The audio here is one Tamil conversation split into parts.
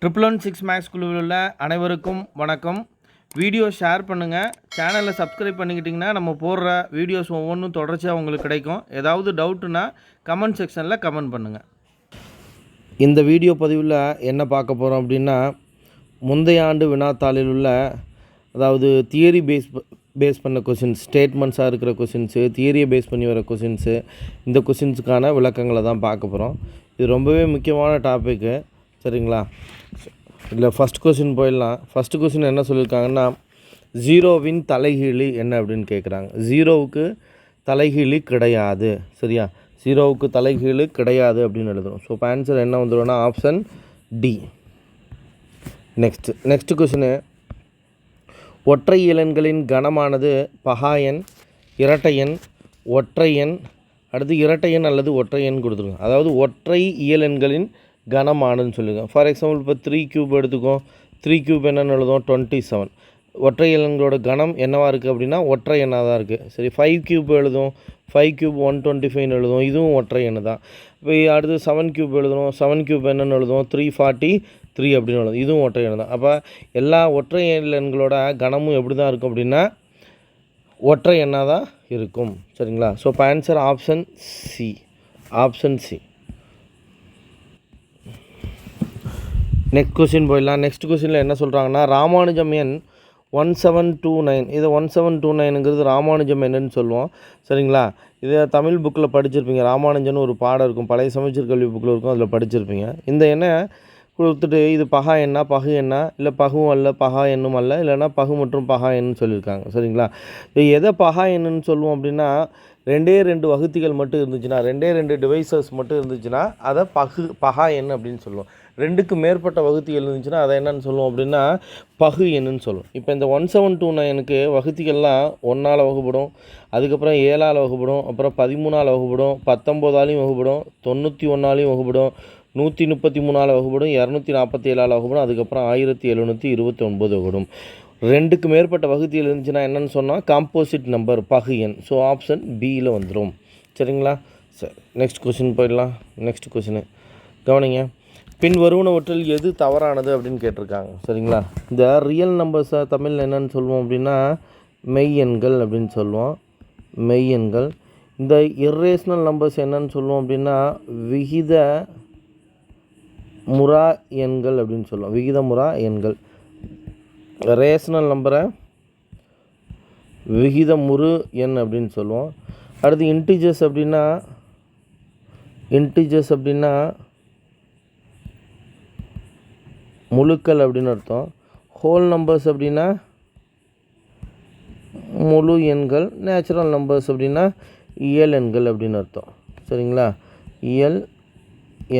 616 மேக்ஸ் குழுவில் உள்ள அனைவருக்கும் வணக்கம். வீடியோ ஷேர் பண்ணுங்கள், சேனலை சப்ஸ்கிரைப் பண்ணிக்கிட்டிங்கன்னா நம்ம போடுற வீடியோஸ் ஒவ்வொன்றும் தொடர்ச்சியாக உங்களுக்கு கிடைக்கும். ஏதாவது டவுட்டுன்னா கமெண்ட் செக்ஷனில் கமெண்ட் பண்ணுங்கள். இந்த வீடியோ பதிவில் என்ன பார்க்க போகிறோம் அப்படின்னா, முந்தைய ஆண்டு வினாத்தாளில் உள்ள அதாவது தியரி பேஸ் பண்ண கொஷின்ஸ், ஸ்டேட்மெண்ட்ஸாக இருக்கிற கொஷின்ஸு, தியரியை பேஸ் பண்ணி வர கொஷின்ஸு, இந்த கொஷின்ஸுக்கான விளக்கங்களை தான் பார்க்க போகிறோம். இது ரொம்பவே முக்கியமான டாப்பிக்கு, சரிங்களா? இல்லை ஃபஸ்ட் கொஷின் போயிடலாம். ஃபஸ்ட்டு கொஷின் என்ன சொல்லியிருக்காங்கன்னா, ஜீரோவின் தலைகீழி என்ன அப்படின்னு கேட்குறாங்க. ஜீரோவுக்கு தலைகீழி கிடையாது, சரியா? ஜீரோவுக்கு தலைகீழி கிடையாது அப்படின்னு எழுதுறோம். ஸோ இப்போ ஆன்சர் என்ன வந்துடும்னா ஆப்ஷன் டி. நெக்ஸ்ட்டு கொஷினு, ஒற்றை இயலெண்களின் கணமானது பகா எண், இரட்டை எண், ஒற்றை எண், அடுத்து இரட்டை எண் அல்லது ஒற்றை எண் கொடுத்துருங்க. அதாவது ஒற்றை இயலெண்களின் கணமானதுன்னு சொல்லியிருக்கோம். ஃபார் எக்ஸாம்பிள் இப்போ 3 கியூப் எடுத்துக்கோம். 3 கியூப் என்னென்னு எழுதும்? 27. ஒற்றை இயலெண்களோட கணம் என்னவாக இருக்குது அப்படின்னா ஒற்றை எண்ணாக தான் இருக்குது. சரி, 5 கியூப் எழுதும். 5 கியூப் 125 எழுதும், இதுவும் ஒற்றை எண்ணு தான். இப்போ அடுத்து 7 கியூப் எழுதணும். 7 கியூப் என்னென்னு எழுதும்? 343 அப்படின்னு எழுதும், இதுவும் ஒற்றை எண்ணு தான். அப்போ எல்லா ஒற்றை எண்களோட கணமும் எப்படி தான் இருக்கும் அப்படின்னா ஒற்றை எண்ணாக தான் இருக்கும், சரிங்களா? ஸோ இப்போ answer option C. Option C. Next question போயிடலாம். நெக்ஸ்ட் கொஸ்டினில் என்ன சொல்கிறாங்கன்னா, ராமானுஜம் எண் 1729. இது 1729ங்கிறது ராமானுஜம் என்னன்னு சொல்லுவோம், சரிங்களா? இதை தமிழ் புக்கில் படிச்சிருப்பீங்க. ராமானுஜன் ஒரு பாடம் இருக்கும், பழைய சமச்சீர் கல்வி புக்கில் இருக்கும், அதில் படிச்சிருப்பீங்க. இந்த எண்ணை கொடுத்துட்டு இது பகா எண்ணா, பகு எண்ணா, இல்லை பகுவும் அல்ல பகா எண்ணும் அல்ல, இல்லைன்னா பகு மற்றும் பகா எண்ணுன்னு சொல்லியிருக்காங்க, சரிங்களா? எதை பகா எண்ணுன்னு சொல்லுவோம் அப்படின்னா, 2 வகுத்திகள் மட்டும் இருந்துச்சுன்னா, 2 டிவைசஸ் மட்டும் இருந்துச்சுன்னா அதை பகா எண் அப்படின்னு சொல்லுவோம். 2க்கு மேற்பட்ட வகுத்திகள் இருந்துச்சுன்னா அதை என்னன்னு சொல்லுவோம் அப்படின்னா பகு எண்ணுன்னு சொல்லுவோம். இப்போ இந்த 1729க்கு வகுத்திகள்லாம் 1ஆல் வகுப்படும், அதுக்கப்புறம் 7ஆல் வகுப்படும், அப்புறம் 13ஆல் வகுப்படும், 19ஆலையும் வகுப்படும், 91ஆலையும் வகுப்படும், 133ஆல் வகுப்படும், 247ஆல் வகுப்படும், அதுக்கப்புறம் 1729 வகுப்படும். 2க்கு மேற்பட்ட வகுத்திகள் இருந்துச்சுன்னா என்னென்னு சொன்னால் காம்போசிட் நம்பர், பகு எண். ஸோ ஆப்ஷன் பியில் வந்துடும், சரிங்களா? சரி, நெக்ஸ்ட் கொஷின் போயிடலாம். நெக்ஸ்ட் கொஷினு கவனிங்க. பின் வருவனவற்றில் எது தவறானது அப்படின்னு கேட்டிருக்காங்க, சரிங்களா? இந்த ரியல் நம்பர்ஸை தமிழில் என்னென்னு சொல்லுவோம் அப்படின்னா மெய் எண்கள் அப்படின்னு சொல்லுவோம், மெய் எண்கள். இந்த இர்ரேஷனல் நம்பர்ஸ் என்னன்னு சொல்லுவோம் அப்படின்னா விகித முறா எண்கள் அப்படின்னு சொல்லுவோம், விகித முறா எண்கள். ரேஷனல் நம்பரை விகிதமுறு எண் அப்படின்னு சொல்லுவோம். அடுத்து இன்டிஜர்ஸ் அப்படின்னா முழுக்கள் அப்படின்னு அர்த்தம். ஹோல் நம்பர்ஸ் அப்படின்னா முழு எண்கள். நேச்சுரல் நம்பர்ஸ் அப்படின்னா இயல் எண்கள் அப்படின்னு அர்த்தம், சரிங்களா? இயல்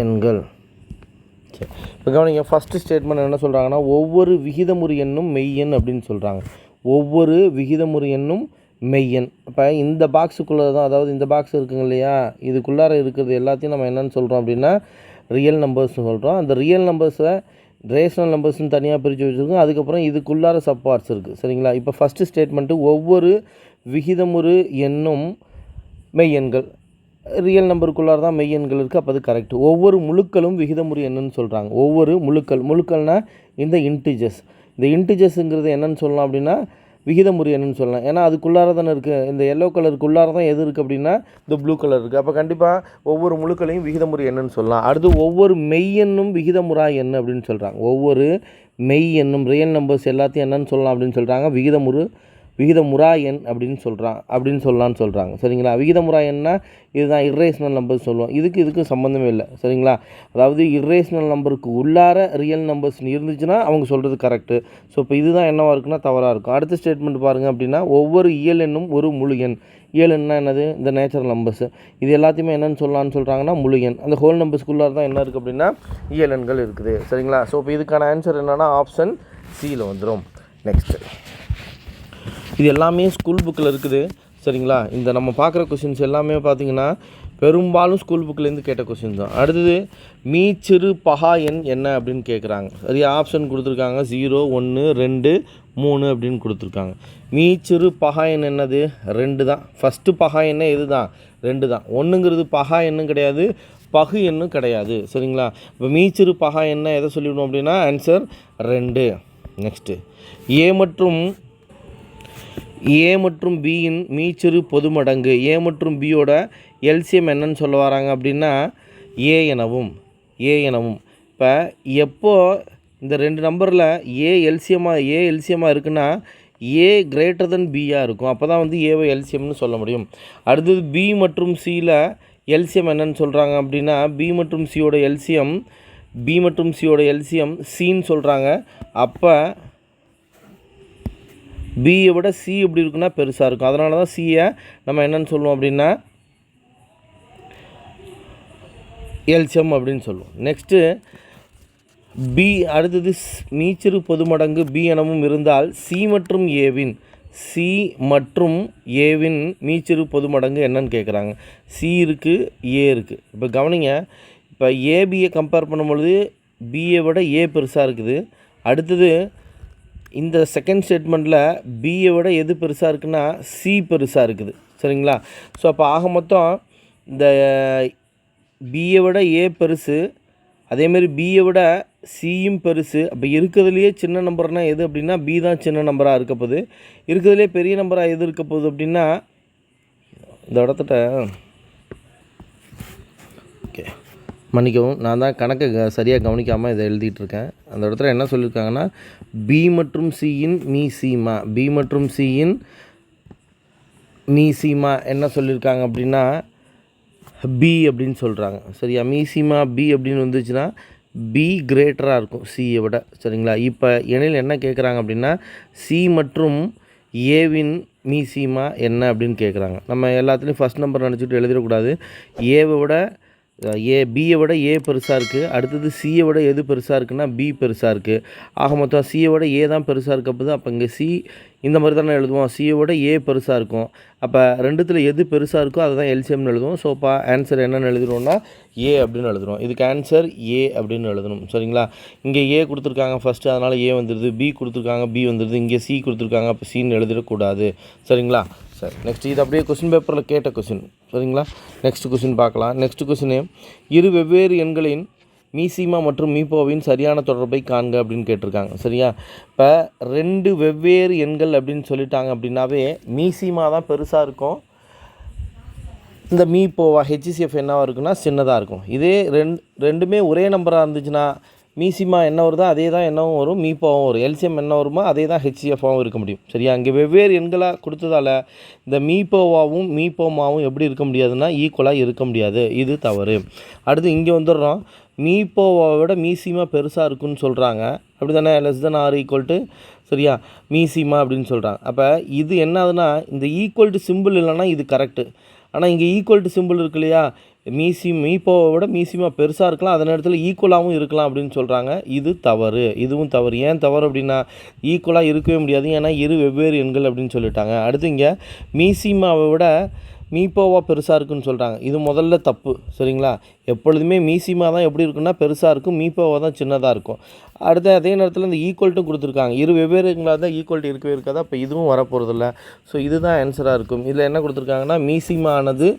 எண்கள். சரி, இப்போ கவனிங்க. ஃபஸ்ட்டு ஸ்டேட்மெண்ட் என்ன சொல்கிறாங்கன்னா, ஒவ்வொரு விகிதமுறு எண்ணும் மெய்யெண் அப்படின்னு சொல்கிறாங்க. ஒவ்வொரு விகிதமுறு எண்ணும் மெய்யெண். இப்போ இந்த பாக்ஸுக்குள்ளே தான், அதாவது இந்த பாக்ஸ் இருக்குங்க இல்லையா, இதுக்குள்ளார இருக்கிறது எல்லாத்தையும் நம்ம என்னென்னு சொல்கிறோம் அப்படின்னா ரியல் நம்பர்ஸ்னு சொல்கிறோம். அந்த ரியல் நம்பர்ஸை ரேஷனல் நம்பர்ஸ்னு தனியாக பிரித்து வச்சுருக்கோம். அதுக்கப்புறம் இதுக்குள்ளார சப் பார்ட்ஸ் இருக்குது, சரிங்களா? இப்போ ஃபஸ்ட்டு ஸ்டேட்மெண்ட்டு ஒவ்வொரு விகிதமுறு எண்ணும் மெய்யெண்கள். ரியல் நம்பருக்குள்ளார தான் மெய்யெண்கள் இருக்குது, அப்போ அது கரெக்டு. ஒவ்வொரு முழுக்களும் விகிதமுறு எண்ணுன்னு சொல்கிறாங்க. ஒவ்வொரு முழுக்கள்னால் இந்த இன்டிஜர்ஸ். இந்த இன்டிஜர்ஸுங்கிறது என்னென்னு சொல்லலாம் அப்படின்னா விகிதமுறு எண்ணுன்னு சொல்லலாம். ஏன்னா அதுக்குள்ளார தானே இருக்குது, இந்த எல்லோ கலருக்குள்ளார தான் எது இருக்குது அப்படின்னா இந்த ப்ளூ கலர் இருக்குது. அப்போ கண்டிப்பாக ஒவ்வொரு முழுக்களையும் விகிதமுறு எண்ணுன்னு சொல்லலாம். அடுத்து ஒவ்வொரு மெய்யெண்ணும் விகிதமுறா எண் அப்படின்னு சொல்கிறாங்க. ஒவ்வொரு மெய் எண்ணும் ரியல் நம்பர்ஸ் எல்லாத்தையும் என்னன்னு சொல்லலாம் அப்படின்னு சொல்கிறாங்க விகிதமுறா எண் அப்படின்னு சொல்லலான்னு சொல்கிறாங்க, சரிங்களா? விகிதமுறா எண்ணா இதுதான் இர்ரேஷனல் நம்பர்ஸ் சொல்லுவோம். இதுக்கு சம்மந்தமே இல்லை, சரிங்களா? அதாவது இர்ரேஷனல் நம்பருக்கு உள்ளார ரியல் நம்பர்ஸ் இருந்துச்சுன்னா அவங்க சொல்கிறது கரெக்டு. ஸோ இப்போ இதுதான் என்னவாக இருக்குன்னா தவறாக இருக்கும். அடுத்த ஸ்டேட்மெண்ட் பாருங்கள் அப்படின்னா, ஒவ்வொரு இயல் எண்ணும் ஒரு முழு எண். இயல் எண்ணா என்னது? இந்த நேச்சுரல் நம்பர்ஸ். இது எல்லாத்தையுமே என்னென்னு சொல்லலான்னு சொல்கிறாங்கன்னா முழு எண். அந்த ஹோல் நம்பர்ஸ்க்குள்ளார தான் என்ன இருக்குது அப்படின்னா இயல் எண்கள் இருக்குது, சரிங்களா? ஸோ இப்போ இதுக்கான ஆன்சர் என்னென்னா ஆப்ஷன் சியில் வந்துடும். நெக்ஸ்ட்டு, இது எல்லாமே ஸ்கூல் புக்கில் இருக்குது, சரிங்களா? இந்த நம்ம பார்க்குற கொஷின்ஸ் எல்லாமே பார்த்திங்கன்னா பெரும்பாலும் ஸ்கூல் புக்கிலேருந்து கேட்ட கொஷின் தான். அடுத்தது மீச்சிறு பகா எண் என்ன அப்படின்னு கேட்குறாங்க. சரியா? ஆப்ஷன் கொடுத்துருக்காங்க 0, 1, 2, 3 அப்படின்னு கொடுத்துருக்காங்க. மீச்சிறு பகா எண் என்னது? 2 தான். ஃபஸ்ட்டு பகா எண்ணே எது தான்? 2 தான். 1ங்கிறது பகா எண்ணும் கிடையாது, பகு எண்ணும் கிடையாது. சரிங்களா? இப்போ மீச்சிறு பகா என்ன எதை சொல்லிவிடணும் அப்படின்னா ஆன்சர் 2. நெக்ஸ்ட்டு ஏ மற்றும் பியின் மீச்சிறு பொதுமடங்கு. ஏ மற்றும் பியோட எல்சிஎம் என்னன்னு சொல்ல வராங்க அப்படின்னா ஏ எனவும். இப்போ எப்போ இந்த 2 நம்பரில் ஏ எல்சிஎம்மாக இருக்குன்னா ஏ கிரேட்டர் தென் பியாக இருக்கும். அப்போ தான் வந்து ஏவை எல்சிஎம்னு சொல்ல முடியும். அடுத்தது பி மற்றும் சியில் எல்சிஎம் என்னன்னு சொல்கிறாங்க அப்படின்னா பி மற்றும் சியோட எல்சிஎம் சின்னு சொல்கிறாங்க. அப்போ பியை விட சி எப்படி இருக்குன்னா பெருசாக இருக்கும். அதனால தான் சியை நம்ம என்னன்னு சொல்லுவோம் அப்படின்னா எல்சிஎம் அப்படின்னு சொல்லுவோம். நெக்ஸ்ட்டு பி அடுத்தது மீச்சிறு பொதுமடங்கு பி எனவும் இருந்தால் சி மற்றும் ஏவின் மீச்சிறு பொதுமடங்கு என்னன்னு கேட்குறாங்க. சி இருக்குது, ஏ இருக்குது. இப்போ கவனிங்க, இப்போ ஏபியை கம்பேர் பண்ணும்பொழுது பியை விட ஏ பெருசாக இருக்குது. அடுத்தது இந்த செகண்ட் ஸ்டேட்மெண்ட்டில் பியை விட எது பெருசாக இருக்குன்னா சி பெருசாக இருக்குது. சரிங்களா? ஸோ அப்போ ஆக மொத்தம் இந்த பியை விட ஏ பெருசு, அதேமாரி பியை விட சியும் பெருசு. அப்போ இருக்கிறதுலையே சின்ன நம்பர்னால் எது அப்படின்னா பி தான் சின்ன நம்பராக இருக்க போகுது. இருக்கிறதுலே பெரிய நம்பராக எது இருக்க போகுது அப்படின்னா இந்த இடத்துல ஓகே மன்னிக்கவும், நான் தான் கணக்கு சரியாக கவனிக்காமல் இதை எழுதிட்டுருக்கேன். அந்த இடத்துல என்ன சொல்லியிருக்காங்கன்னா பி மற்றும் சியின் மீசிமா என்ன சொல்லியிருக்காங்க அப்படின்னா பி அப்படின்னு சொல்கிறாங்க. சரியா? மீசிமா பி அப்படின்னு வந்துச்சுன்னா பி கிரேட்டராக இருக்கும் சியை விட. சரிங்களா? இப்போ எனில் என்ன கேட்குறாங்க அப்படின்னா சி மற்றும் ஏவின் மீசிமா என்ன அப்படின்னு கேட்குறாங்க. நம்ம எல்லாத்துலேயும் ஃபஸ்ட் நம்பர் நினச்சிட்டு எழுதிடக்கூடாது. பியை விட ஏ பெருசாக இருக்குது. அடுத்தது சியை விட எது பெருசாக இருக்குன்னா பி பெருசாக இருக்குது. ஆக மொத்தம் சியை விட ஏ தான் பெருசாக இருக்க போது. அப்போ இங்கே சி இந்த மாதிரி தானே எழுதுவோம். சியை விட ஏ பெருசாக இருக்கும். அப்போ ரெண்டுத்தில் எது பெருசாக இருக்கோ அதை தான் எல்சிஎம்னு எழுதுவோம். ஸோ இப்போ ஆன்சர் என்னென்னு எழுதுறோம்னா ஏ அப்படின்னு எழுதுறோம். இதுக்கு ஆன்சர் ஏ அப்படின்னு எழுதணும். சரிங்களா? இங்கே ஏ கொடுத்துருக்காங்க ஃபஸ்ட்டு, அதனால் ஏ வந்துடுது. பி கொடுத்துருக்காங்க, பி வந்துடுது. இங்கே சி கொடுத்துருக்காங்க, அப்போ சின்னு எழுதிடக்கூடாது. சரிங்களா? சரி, நெக்ஸ்ட் இது அப்படியே கொஸ்டின் பேப்பரில் கேட்ட கொஸ்டின். சரிங்களா? நெக்ஸ்ட் கொஸ்டின் பார்க்கலாம். நெக்ஸ்ட் கொஸ்டினு இரு வெவ்வேறு எண்களின் மீசிமா மற்றும் மீப்போவின் சரியான தொடர்பை காண்க அப்படின்னு கேட்டிருக்காங்க. சரியா? இப்போ 2 வெவ்வேறு எண்கள் அப்படின்னு சொல்லிட்டாங்க அப்படின்னாவே மீசிமா தான் பெருசாக இருக்கும், இந்த மீப்போவா ஹெச்சிசிஎஃப் என்னவாக இருக்குன்னா சின்னதாக இருக்கும். இதே ரெண்டுமே ஒரே நம்பராக இருந்துச்சுன்னா மீசிமா என்ன வருதோ அதே தான் என்னவும் வரும், மீப்போவும் வரும். எல்சிஎம் என்ன வருமோ அதே தான் ஹெச்சிஎஃபாகவும் இருக்க முடியும். சரியா? இங்கே வெவ்வேறு எண்களாக கொடுத்ததால் இந்த மீப்போவாவும் மீப்போமாவும் எப்படி இருக்க முடியாதுன்னா ஈக்குவலாக இருக்க முடியாது. இது தவறு. அடுத்து இங்கே வந்துடுறோம். மீப்போவாவை விட மீசிமா பெருசாக இருக்குன்னு சொல்கிறாங்க. அப்படி தானே? <= சரியா? மீசிமா அப்படின்னு சொல்கிறாங்க. அப்போ இது என்னதுன்னா இந்த ஈக்குவல் டு சிம்பிள் இல்லைன்னா இது கரெக்டு. ஆனால் இங்கே ஈக்குவல் டு சிம்பிள் இருக்கு இல்லையா? மீப்போவை விட மீசிமா பெருசாக இருக்கலாம், அதே நேரத்தில் ஈக்குவலாகவும் இருக்கலாம் அப்படின்னு சொல்கிறாங்க. இது தவறு. இதுவும் தவறு. ஏன் தவறு அப்படின்னா ஈக்குவலாக இருக்கவே முடியாது, ஏன்னா இரு வெவ்வேறு எண்கள் அப்படின்னு சொல்லிட்டாங்க. அடுத்து இங்கே மீசிமாவை விட மீப்போவா பெருசாக இருக்குன்னு சொல்கிறாங்க. இது முதல்ல தப்பு. சரிங்களா? எப்பொழுதுமே மீசிமா தான் எப்படி இருக்குன்னா பெருசாக இருக்கும், மீப்போவா தான் சின்னதாக இருக்கும். அடுத்து அதே நேரத்தில் இந்த ஈக்குவல்ட்டும் கொடுத்துருக்காங்க. இரு வெவ்வேறு எண்களாக தான் ஈக்குவல்ட்டு இருக்கவே இருக்காது. அப்போ இதுவும் வரப்போகிறதில்ல. ஸோ இதுதான் ஆன்சராக இருக்கும். இதில் என்ன கொடுத்துருக்காங்கன்னா மீசிமா ஆனது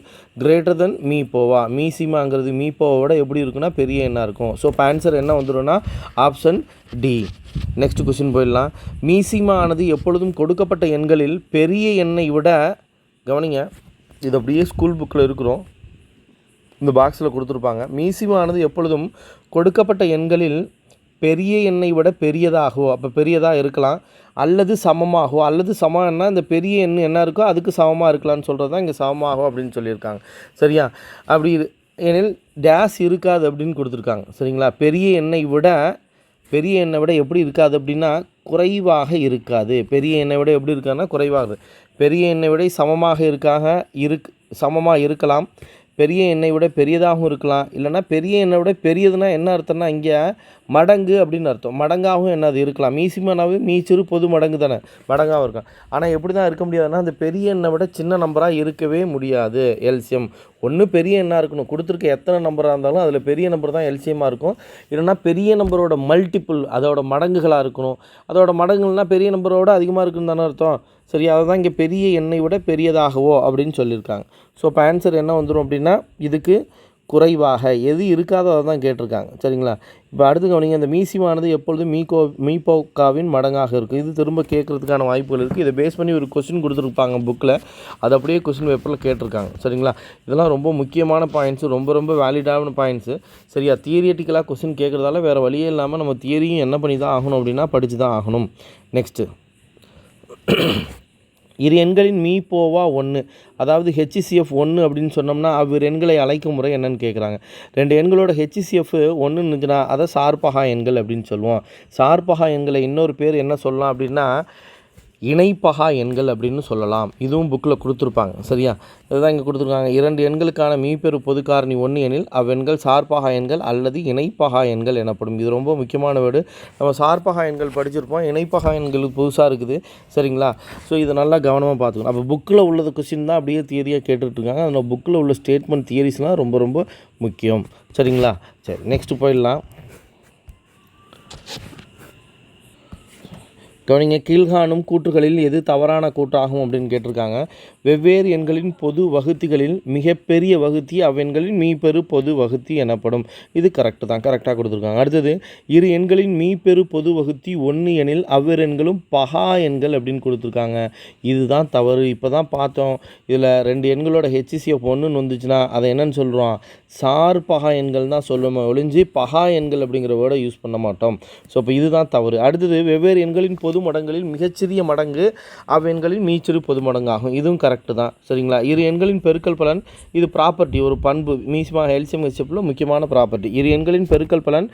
கிரேட்டர் தென் மீப்போவா. மீசிமாங்கிறது மீப்போவோட எப்படி இருக்குன்னா பெரிய எண்ணாக இருக்கும். ஸோ இப்போ ஆன்சர் என்ன வந்துடும்னா ஆப்ஷன் டி. நெக்ஸ்ட் கொஸ்டின் போயிடலாம். மீசிமா ஆனது எப்பொழுதும் கொடுக்கப்பட்ட எண்களில் பெரிய எண்ணை விட, கவனிங்க, இது அப்படியே ஸ்கூல் புக்கில் இருக்கிறோம், இந்த பாக்ஸில் கொடுத்துருப்பாங்க. மீசிமா ஆனது எப்பொழுதும் கொடுக்கப்பட்ட எண்களில் பெரிய எண்ணை விட பெரியதாகவோ, அப்போ பெரியதாக இருக்கலாம், அல்லது சமமாகவோ, அல்லது சமம்னா இந்த பெரிய எண் என்ன இருக்கோ அதுக்கு சமமாக இருக்கலாம்னு சொல்கிறது தான் இங்கே சமமாகும் அப்படின்னு சொல்லியிருக்காங்க. சரியா? அப்படி எனில் டேஸ் இருக்காது அப்படின்னு கொடுத்துருக்காங்க. சரிங்களா? பெரிய எண்ணை விட எப்படி இருக்காது அப்படின்னா குறைவாக இருக்காது. பெரிய எண்ணை விட எப்படி இருக்காதுன்னா குறைவாக. பெரிய எண்ணை விட சமமாக இருக்கலாம், பெரிய எண்ணை விட பெரியதாகவும் இருக்கலாம், இல்லைனா பெரிய எண்ணை விட பெரியதுன்னா என்ன அர்த்தம்னா இங்கே மடங்கு அப்படின்னு அர்த்தம். மடங்காகவும் என்னது இருக்கலாம். மீசிமானாவே மீச்சிறு பொது மடங்கு தானே, மடங்காகவும் இருக்கும். ஆனால் எப்படி தான் இருக்க முடியாதுன்னா அந்த பெரிய எண்ணை விட சின்ன நம்பராக இருக்கவே முடியாது. எல்சிஎம் ஒன்று பெரிய எண்ணாக இருக்கணும். கொடுத்துருக்க எத்தனை நம்பராக இருந்தாலும் அதில் பெரிய நம்பர் தான் எல்சிஎம்மாக இருக்கும். இல்லைனா பெரிய நம்பரோட மல்டிப்புள், அதோட மடங்குகளாக இருக்கணும். அதோட மடங்குகள்னால் பெரிய நம்பரோட அதிகமாக இருக்குன்னு தானே அர்த்தம். சரி, அதை தான் இங்கே பெரிய எண்ணை விட பெரியதாகவோ அப்படின்னு சொல்லியிருக்காங்க. ஸோ இப்போ ஆன்சர் என்ன வந்துடும் அப்படின்னா இதுக்கு குறைவாக எது இருக்காதோ அதை தான் கேட்டிருக்காங்க. சரிங்களா? இப்போ அடுத்து கவனிங்க, இந்த மீசிமானது எப்பொழுதும் மீபோக்காவின் மடங்காக இருக்கும். இது திரும்ப கேட்குறதுக்கான வாய்ப்புகள் இருக்குது. இதை பேஸ் பண்ணி ஒரு கொஸ்டின் கொடுத்துருப்பாங்க புக்கில், அது அப்படியே கொஸ்டின் பேப்பரில் கேட்டிருக்காங்க. சரிங்களா? இதெல்லாம் ரொம்ப முக்கியமான பாயிண்ட்ஸு, ரொம்ப வேலிடான பாயிண்ட்ஸு. சரியா? தியரிட்டிக்கலாக கொஸ்டின் கேட்குறதால வேறு வழியே இல்லாமல் நம்ம தியரியும் என்ன பண்ணி தான் ஆகணும் அப்படின்னா படித்து தான் ஆகணும். நெக்ஸ்ட்டு, இரு எண்களின் மீபோவா 1, அதாவது HCF 1 அப்படின்னு சொன்னோம்னா அவ்விரு எண்களை அழைக்கும் முறை என்னன்னு கேட்குறாங்க. 2 எண்களோட HCF 1 இருந்துச்சுன்னா அதை சார்பகா எண்கள் அப்படின்னு சொல்லுவோம். சார்பகா எண்களை இன்னொரு பேர் என்ன சொல்லலாம் அப்படின்னா இணைப்பகா எண்கள் அப்படின்னு சொல்லலாம். இதுவும் புக்கில் கொடுத்துருப்பாங்க. சரியா? இதுதான் இங்கே கொடுத்துருக்காங்க. 2 எண்களுக்கான மீப்பெரு பொது காரணி 1 எனில் அவ்வெண்கள் சார்பகா எண்கள் அல்லது இணைப்பகா எண்கள் எனப்படும். இது ரொம்ப முக்கியமான வேர்டு. நம்ம சார்பகா எண்கள் படிச்சிருப்போம், இணைப்பகா எண்கள் புதுசாக இருக்குது. சரிங்களா? ஸோ இதை நல்லா கவனமாக பார்த்துக்கணும். அப்போ புக்கில் உள்ளது கொஸ்டின் தான் அப்படியே தியரியாக கேட்டுட்ருக்காங்க. அதில் புக்கில் உள்ள ஸ்டேட்மெண்ட் தியரிஸ்லாம் ரொம்ப முக்கியம். சரிங்களா? சரி, நெக்ஸ்ட்டு போயிடலாம். கவனிங்க, கீழ்காணும் கூற்றுகளில் எது தவறான கூற்றாகும் அப்படின்னு கேட்டிருக்காங்க. வெவ்வேறு எண்களின் பொது வகுத்திகளில் மிகப்பெரிய வகுத்தி அவ்வெண்களின் மீப்பெரு பொது வகுத்தி எனப்படும். இது கரெக்டாக கொடுத்துருக்காங்க. அடுத்தது, இரு எண்களின் மீப்பெரு பொது வகுத்தி 1 எனில் அவ்விரு எண்களும் பகா எண்கள் அப்படின்னு கொடுத்துருக்காங்க. இதுதான் தவறு. இப்போ தான் பார்த்தோம், இதில் 2 எண்களோட HCF 1ன்னு வந்துச்சுன்னா அதை என்னன்னு சொல்கிறோம், சார்பகா எண்கள் தான் சொல்லுவோம், ஒழிஞ்சு பகா எண்கள் அப்படிங்கிற வேர்டை யூஸ் பண்ண மாட்டோம். ஸோ இப்போ இதுதான் தவறு. அடுத்தது, வெவ்வேறு எண்களின் பொது மடங்களில் மிகச்சிறிய மடங்கு அவ்வெண்களின் மீச்சிறு பொது மடங்காகும். இதுவும் கரெக்டு தான். சரிங்களா? இரு எண்களின் பெருக்கல் பலன், இது ப்ராப்பர்ட்டி, ஒரு பண்பு, மீசிமா எல்சிஎம் ஹெச்எஃப்ல முக்கியமான ப்ராப்பர்ட்டி. இரு எண்களின் பெருக்கல் பலன்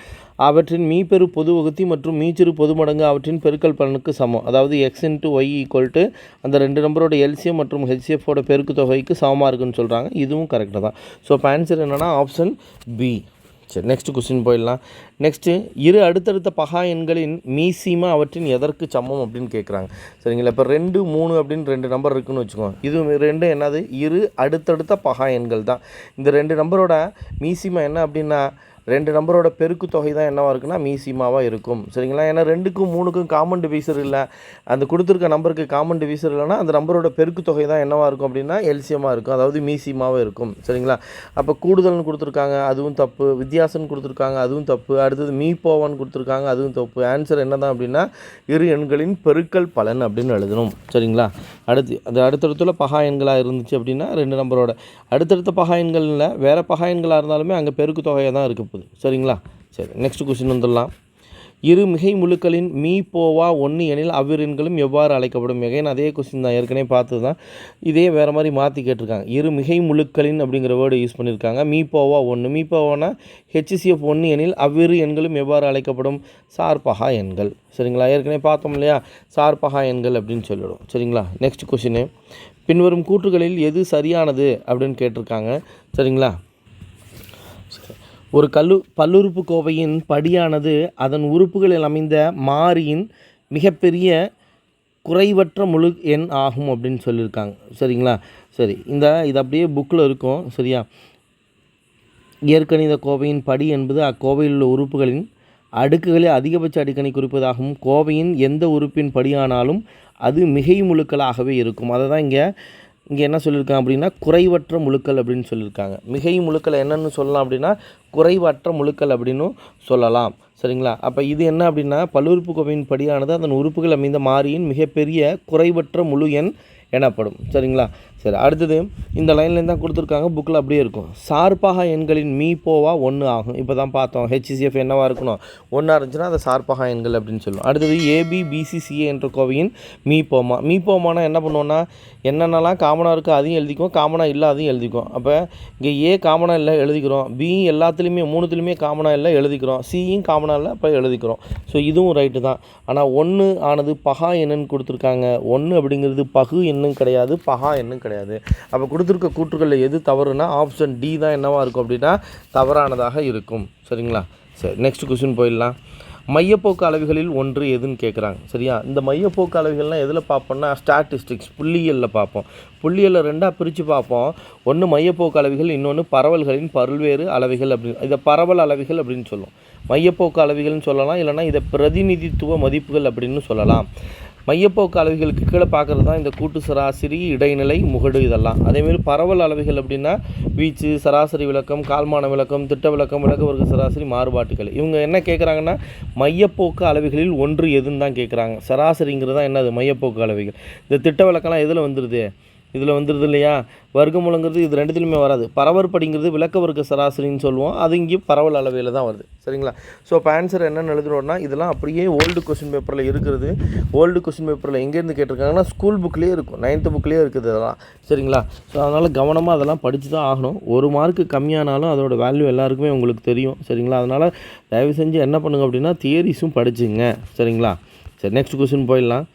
அவற்றின் மீப்பெரு பொது வகுத்தி மற்றும் மீச்சிறு பொது மடங்கு அவற்றின் பெருக்கல் பலனுக்கு சமம். அதாவது x × y = அந்த 2 நம்பரோட எல்சிஎம் மற்றும் ஹெச்எஃபோட பெருக்கு தொகைக்கு சமமாக இருக்குன்னு சொல்கிறாங்க. இதுவும் கரெக்டு தான். ஸோ இப்போ ஆன்சர் என்னென்னா ஆப்ஷன் பி. சரி, நெக்ஸ்ட் கொஸ்டின் போயிடலாம். நெக்ஸ்ட்டு, இரு அடுத்தடுத்த பகா எண்களின் மீசிமா அவற்றின் எதற்கு சமம் அப்படின்னு கேட்குறாங்க. சரிங்களா? இப்போ 2, 3 அப்படின்னு 2 நம்பர் இருக்குதுன்னு வச்சுக்கோங்க. இது 2 என்னது, இரு அடுத்தடுத்த பகா எண்கள் தான். இந்த 2 நம்பரோட மீசிமா என்ன அப்படின்னா 2 நம்பரோட பெருக்கு தொகை தான் என்னவாக இருக்குன்னா மீசிமாவாக இருக்கும். சரிங்களா? ஏன்னா 2க்கும் 3க்கும் காமன் டிவைசர் இல்லை, அந்த கொடுத்துருக்க நம்பருக்கு காமன் டிவைசர் இல்லைன்னா அந்த நம்பரோட பெருக்கு தொகை தான் என்னவாக இருக்கும் அப்படின்னா எல்சியமாக இருக்கும், அதாவது மீசிமாவாக இருக்கும். சரிங்களா? அப்போ கூடுதல்னு கொடுத்துருக்காங்க, அதுவும் தப்பு. வித்தியாசம்னு கொடுத்துருக்காங்க, அதுவும் தப்பு. அடுத்தது மீபோவான்னு கொடுத்துருக்காங்க, அதுவும் தப்பு. ஆன்சர் என்ன தான் அப்படின்னா இரு எண்களின் பெருக்கல் பலன் அப்படின்னு எழுதணும். சரிங்களா? அடுத்து, அது அடுத்தடுத்துல பகா எண்களாக இருந்துச்சு அப்படின்னா 2 நம்பரோட அடுத்தடுத்த பகா எண்களில் வேறு பகா எண்களாக இருந்தாலுமே அங்கே பெருக்கு தொகையாக தான் இருக்க. சரிங்களா? சரி, நெக்ஸ்ட் கொஸ்டின் வந்துடலாம். இரு மிகை முழுக்களின் மீபோவா 1 எனில் அவ்விரு எண்களும் எவ்வாறு அழைக்கப்படும்? மிகைன்னு அதே கொஸ்டின் தான், ஏற்கனவே பார்த்து தான். இதே வேறு மாதிரி மாற்றி கேட்டிருக்காங்க. இரு மிகை முழுக்களின் அப்படிங்கிற வேர்டு யூஸ் பண்ணியிருக்காங்க. மீபோவா 1, மீபோவானா HCF 1 எனில் அவ்விரு எண்களும் எவ்வாறு அழைக்கப்படும்? சார்பகா எண்கள். சரிங்களா? ஏற்கனவே பார்த்தோம் இல்லையா, சார்பகா எண்கள் அப்படின்னு சொல்லிடும். சரிங்களா? நெக்ஸ்ட் கொஸ்டின், பின்வரும் கூற்றுகளில் எது சரியானது அப்படின்னு கேட்டிருக்காங்க. சரிங்களா? ஒரு பல்லுறுப்புக்கோவையின் படியானது அதன் உறுப்புகளில் அமைந்த மாறியின் மிகப்பெரிய குறைவற்ற முழு எண் ஆகும் அப்படின்னு சொல்லியிருக்காங்க. சரிங்களா? சரி, இது அப்படியே புக்கில் இருக்கும். சரியா? இயற்கணித கோவையின் படி என்பது அக்கோவையில் உள்ள உறுப்புகளின் அடுக்குகளில் அதிகபட்ச அடிக்கணி குறிப்பதாகவும் கோவையின் எந்த உறுப்பின் படியானாலும் அது மிகை முழுக்களாகவே இருக்கும். அதை தான் இங்கே என்ன சொல்லியிருக்காங்க அப்படின்னா குறைவற்ற முழுக்கள் அப்படின்னு சொல்லியிருக்காங்க. மிகை முழுக்கள் என்னென்னு சொல்லலாம் அப்படின்னா குறைவற்ற முழுக்கள் அப்படின்னு சொல்லலாம். சரிங்களா? அப்போ இது என்ன அப்படின்னா பல்லுறுப்புக்கோவையின் படியானது அதன் உறுப்புகள் அமைந்த மாறியின் மிகப்பெரிய குறைவற்ற முழு எண் எனப்படும். சரிங்களா? சரி, அடுத்தது இந்த லைன்லேருந்து தான் கொடுத்துருக்காங்க, புக்கில் அப்படியே இருக்கும். சார்பகா எண்களின் மீபோவா 1 ஆகும். இப்போ தான் பார்த்தோம், HCF என்னவாக இருக்கணும், 1 இருந்துச்சுன்னா அதை சார்பகா எண்கள் அப்படின்னு சொல்லுவோம். அடுத்தது ABBCCA என்ற கோவையின் மீபோமானா என்ன பண்ணுவோன்னா என்னென்னலாம் காமனாக இருக்கோ அதையும் எழுதிக்கும், காமனாக இல்லை அதையும் எழுதிக்கும். அப்போ இங்கே A காமனாக இல்லை எழுதிக்கிறோம், B எல்லாத்துலேயுமே 3த்துலேயுமே காமனாக இல்லை எழுதிக்கிறோம், Cயும் காமனாக இல்லை அப்போ எழுதிக்கிறோம். ஸோ இதுவும் ரைட்டு தான். ஆனால் 1 ஆனது பகா எண்ணுன்னு கொடுத்துருக்காங்க. 1 அப்படிங்கிறது பகு எண்ணும் கிடையாது, பகா எண்ணும் கிடையாது. அப்போ கொடுத்துருக்க கூற்றுகளில் எது தவறுனா ஆப்ஷன் டி தான் என்னவாக இருக்கும் அப்படின்னா தவறானதாக இருக்கும். சரிங்களா? சரி, நெக்ஸ்ட் கொஸ்டின் போயிடலாம். மையப்போக்கு அளவுகளில் ஒன்று எதுன்னு கேட்குறாங்க. சரியா? இந்த மையப்போக்கு அளவுகள்லாம் எதில் பார்ப்போம்னா ஸ்டாட்டிஸ்டிக்ஸ், புள்ளியலில் பார்ப்போம். புள்ளியலில் 2ஆக பிரித்து பார்ப்போம். ஒன்று மையப்போக்கு அளவுகள், இன்னொன்று பரவல்களின் பல்வேறு அளவுகள் அப்படின்னு. இதை பரவல் அளவுகள் அப்படின்னு சொல்லுவோம். மையப்போக்கு அளவுகள்னு சொல்லலாம், இல்லைனா இதை பிரதிநிதித்துவ மதிப்புகள் அப்படின்னு சொல்லலாம். மையப்போக்கு அளவைகளுக்கு கீழே பார்க்குறது தான் இந்த கூட்டு சராசரி, இடைநிலை, முகடு இதெல்லாம். அதேமாரி பரவல் அளவைகள் அப்படின்னா வீச்சு, சராசரி விளக்கம், கால்மான விளக்கம், திட்ட விளக்கம், விளக்க வர்க்க சராசரி, மாறுபாட்டுகள். இவங்க என்ன கேட்குறாங்கன்னா மையப்போக்கு அளவைகளில் ஒன்று எதுன்னு தான் கேட்குறாங்க. சராசரிங்கிறது தான் என்னது மையப்போக்கு அளவைகள். இந்த திட்ட விளக்கம்லாம் எதில் வந்துடுது, இதில் வந்துடுது இல்லையா. வர்க்கமூலங்கிறது இது ரெண்டுத்துலையுமே வராது. பரவற்படிங்கிறது விளக்க வர்க்க சராசரின்னு சொல்லுவோம், அது இங்கேயும் பரவல் அளவையில் தான் வருது. சரிங்களா. ஸோ இப்போ ஆன்சர் என்னென்னு எழுதுறோம்னா இதெல்லாம் அப்படியே ஓல்டு கொஸ்டின் பேப்பரில் இருக்கிறது. ஓல்டு கொஸ்டின் பேப்பரில் எங்கேருந்து கேட்டிருக்காங்கன்னா ஸ்கூல் புக்லேயே இருக்கும், 9th புக்லேயே இருக்குது அதெல்லாம். சரிங்களா. ஸோ அதனால் கவனமாக அதெல்லாம் படித்து தான் ஆகணும். ஒரு மார்க்கு கம்மியானாலும் அதோட வேல்யூ எல்லாருக்குமே உங்களுக்கு தெரியும். சரிங்களா. அதனால் தயவு செஞ்சு என்ன பண்ணுங்க அப்படின்னா தியரிஸும் படிச்சுங்க. சரிங்களா. சரி, நெக்ஸ்ட் கொஸ்டின் போயிடலாம்.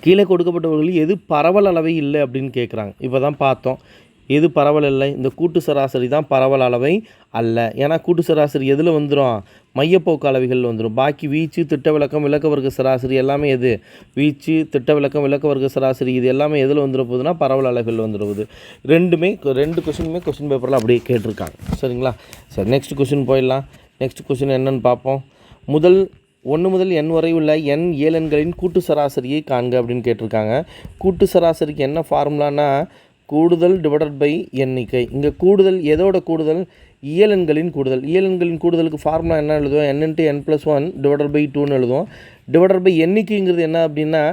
கீழே கொடுக்கப்பட்டவர்களில் எது பரவல் அளவை இல்லை அப்படின்னு கேட்குறாங்க. இப்போ தான் பார்த்தோம் எது பரவல் இல்லை. இந்த கூட்டு சராசரி தான் பரவல் அளவை அல்ல. ஏன்னா கூட்டு சராசரி எதில் வந்துடும், மையப்போக்கு அளவைகள் வந்துடும். பாக்கி வீச்சு, திட்ட விளக்கம், விளக்க வர்க்க சராசரி எல்லாமே எது, வீச்சு, திட்ட விளக்கம், விளக்க வர்க்க சராசரி இது எல்லாமே எதில் வந்துட போகுதுன்னா பரவல் அளவைகள் வந்துடுது. ரெண்டு கொஸ்டினுமே கொஸ்டின் பேப்பரில் அப்படியே கேட்டிருக்காங்க. சரிங்களா. சரி, நெக்ஸ்ட் கொஸ்டின் போயிடலாம். நெக்ஸ்ட் கொஸ்டின் என்னென்னு பார்ப்போம். 1 முதல் n வரை உள்ள n ஏழெண்களின் கூட்டு சராசரியை காண்க அப்படின்னு கேட்டிருக்காங்க. கூட்டு சராசரிக்கு என்ன ஃபார்முலானா கூடுதல் டிவைடட் பை எண்ணிக்கை. இங்கே கூடுதல் எதோட கூடுதல், இயலெண்களின் கூடுதல். இயலெண்களின் கூடுதலுக்கு ஃபார்முலா என்ன எழுதுவோம், n × n+1 டிவைடட் பை 2ன்னு எழுதுவோம். டிவைடட் பை எண்ணிக்கைங்கிறது என்ன அப்படின்னா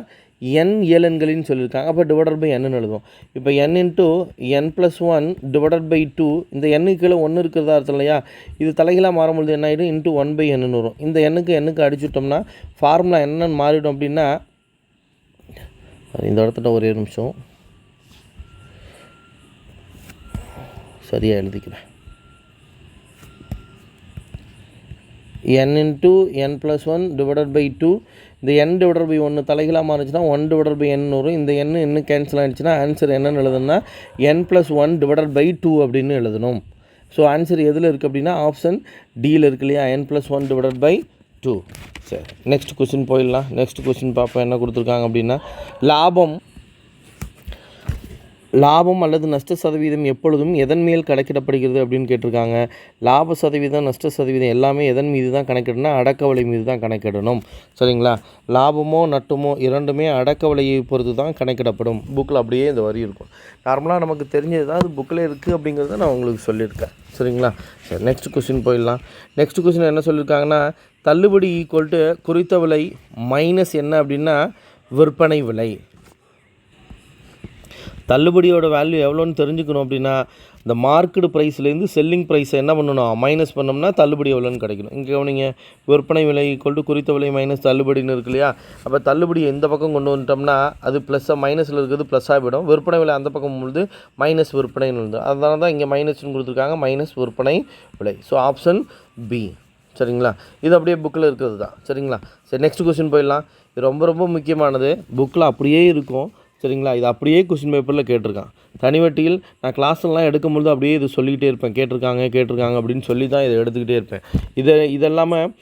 n ஏழெண்களின்னு சொல்லியிருக்காங்க. அப்போ டிவைடட் பை n எழுதுவோம். இப்போ n × n+1 டிவைடட் பை 2, இந்த n கீழே 1 இருக்கிறதா அர்த்தம் இல்லையா. இது தலைகளாக மாறும்பொழுது என்ன ஆகிடும், × 1/n வரும். இந்த n அடிச்சுட்டோம்னா ஃபார்முலா என்னன்னு மாறிடும் அப்படின்னா, இந்த இடத்துல ஒரே நிமிஷம் சரியாக எழுதிக்கிறேன். n × n+1 டிவைடட் பை 2, இந்த n டிவைடட் பை 1 தலைகளாக மாறிச்சுன்னா 1/n வரும். இந்த n கேன்சல் ஆகிடுச்சுன்னா ஆன்சர் என்னென்னு எழுதணும்னா n+1 டிவைடட் பை 2 அப்படின்னு எழுதணும். ஸோ ஆன்சர் எதில் இருக்குது அப்படின்னா ஆப்ஷன் டியில் இருக்கு இல்லையா, n+1 டிவைடட் பை 2. சரி, நெக்ஸ்ட் கொஸ்டின் போயிடலாம். நெக்ஸ்ட் கொஸ்டின் பார்ப்போம் என்ன கொடுத்துருக்காங்க அப்படின்னா, லாபம் அல்லது நஷ்ட சதவீதம் எப்பொழுதும் எதன் மேல் கணக்கிடப்படுகிறது அப்படின்னு கேட்டிருக்காங்க. லாப சதவீதம், நஷ்ட சதவீதம் எல்லாமே எதன் மீது தான் கணக்கிடணும்னா அடக்கவிலை மீது தான் கணக்கிடணும். சரிங்களா. லாபமோ நட்டமோ இரண்டுமே அடக்கவிலையை பொறுத்து தான் கணக்கிடப்படும். புக்கில் அப்படியே இந்த வரி இருக்கும். நார்மலாக நமக்கு தெரிஞ்சது தான் அது புக்கில் இருக்குது அப்படிங்கிறத நான் உங்களுக்கு சொல்லியிருக்கேன். சரிங்களா. சரி, நெக்ஸ்ட் கொஸ்டின் போயிடலாம். நெக்ஸ்ட் கொஸ்டின் என்ன சொல்லியிருக்காங்கன்னா, தள்ளுபடி ஈக்குவல் டு குறித்த விலை மைனஸ் என்ன அப்படின்னா விற்பனை விலை. தள்ளுபடியோட வேல்யூ எவ்வளோன்னு தெரிஞ்சுக்கணும் அப்படின்னா இந்த மார்க்கெட் ப்ரைஸ்லேருந்து செல்லிங் ப்ரைஸை என்ன பண்ணணும், மைனஸ் பண்ணோம்னா தள்ளுபடி எவ்வளோன்னு கிடைக்கணும். இங்கே கவனிங்க, விற்பனை விலை ஈக்குவல் டு குறித்த விலை மைனஸ் தள்ளுபடின்னு இருக்கு இல்லையா. அப்போ தள்ளுபடி எந்த பக்கம் கொண்டு வந்துட்டோம்னா அது ப்ளஸ்ஸாக மைனஸில் இருக்கிறது ப்ளஸ்ஸாக போயிடும். விற்பனை விலை அந்த பக்கம் பொழுது மைனஸ் விற்பனைன்னு வந்து, அதனால தான் இங்கே மைனஸ்ன்னு கொடுத்துருக்காங்க, மைனஸ் விற்பனை விலை. So option B. சரிங்களா. இது அப்படியே புக்கில் இருக்கிறது தான். சரிங்களா. சரி, நெக்ஸ்ட் கொஸ்டின் போயிடலாம். இது ரொம்ப ரொம்ப முக்கியமானது, புக்கில் அப்படியே இருக்கும். சரிங்களா. இது அப்படியே கொஸ்டின் பேப்பரில் கேட்டிருக்கான். தனிவட்டியில் நான் கிளாஸ்லாம் எடுக்கும்பொழுது அப்படியே இது சொல்லிக்கிட்டே இருப்பேன், கேட்டிருக்காங்க அப்படின்னு சொல்லி தான் இதை எடுத்துக்கிட்டே இருப்பேன். இதெல்லாமல்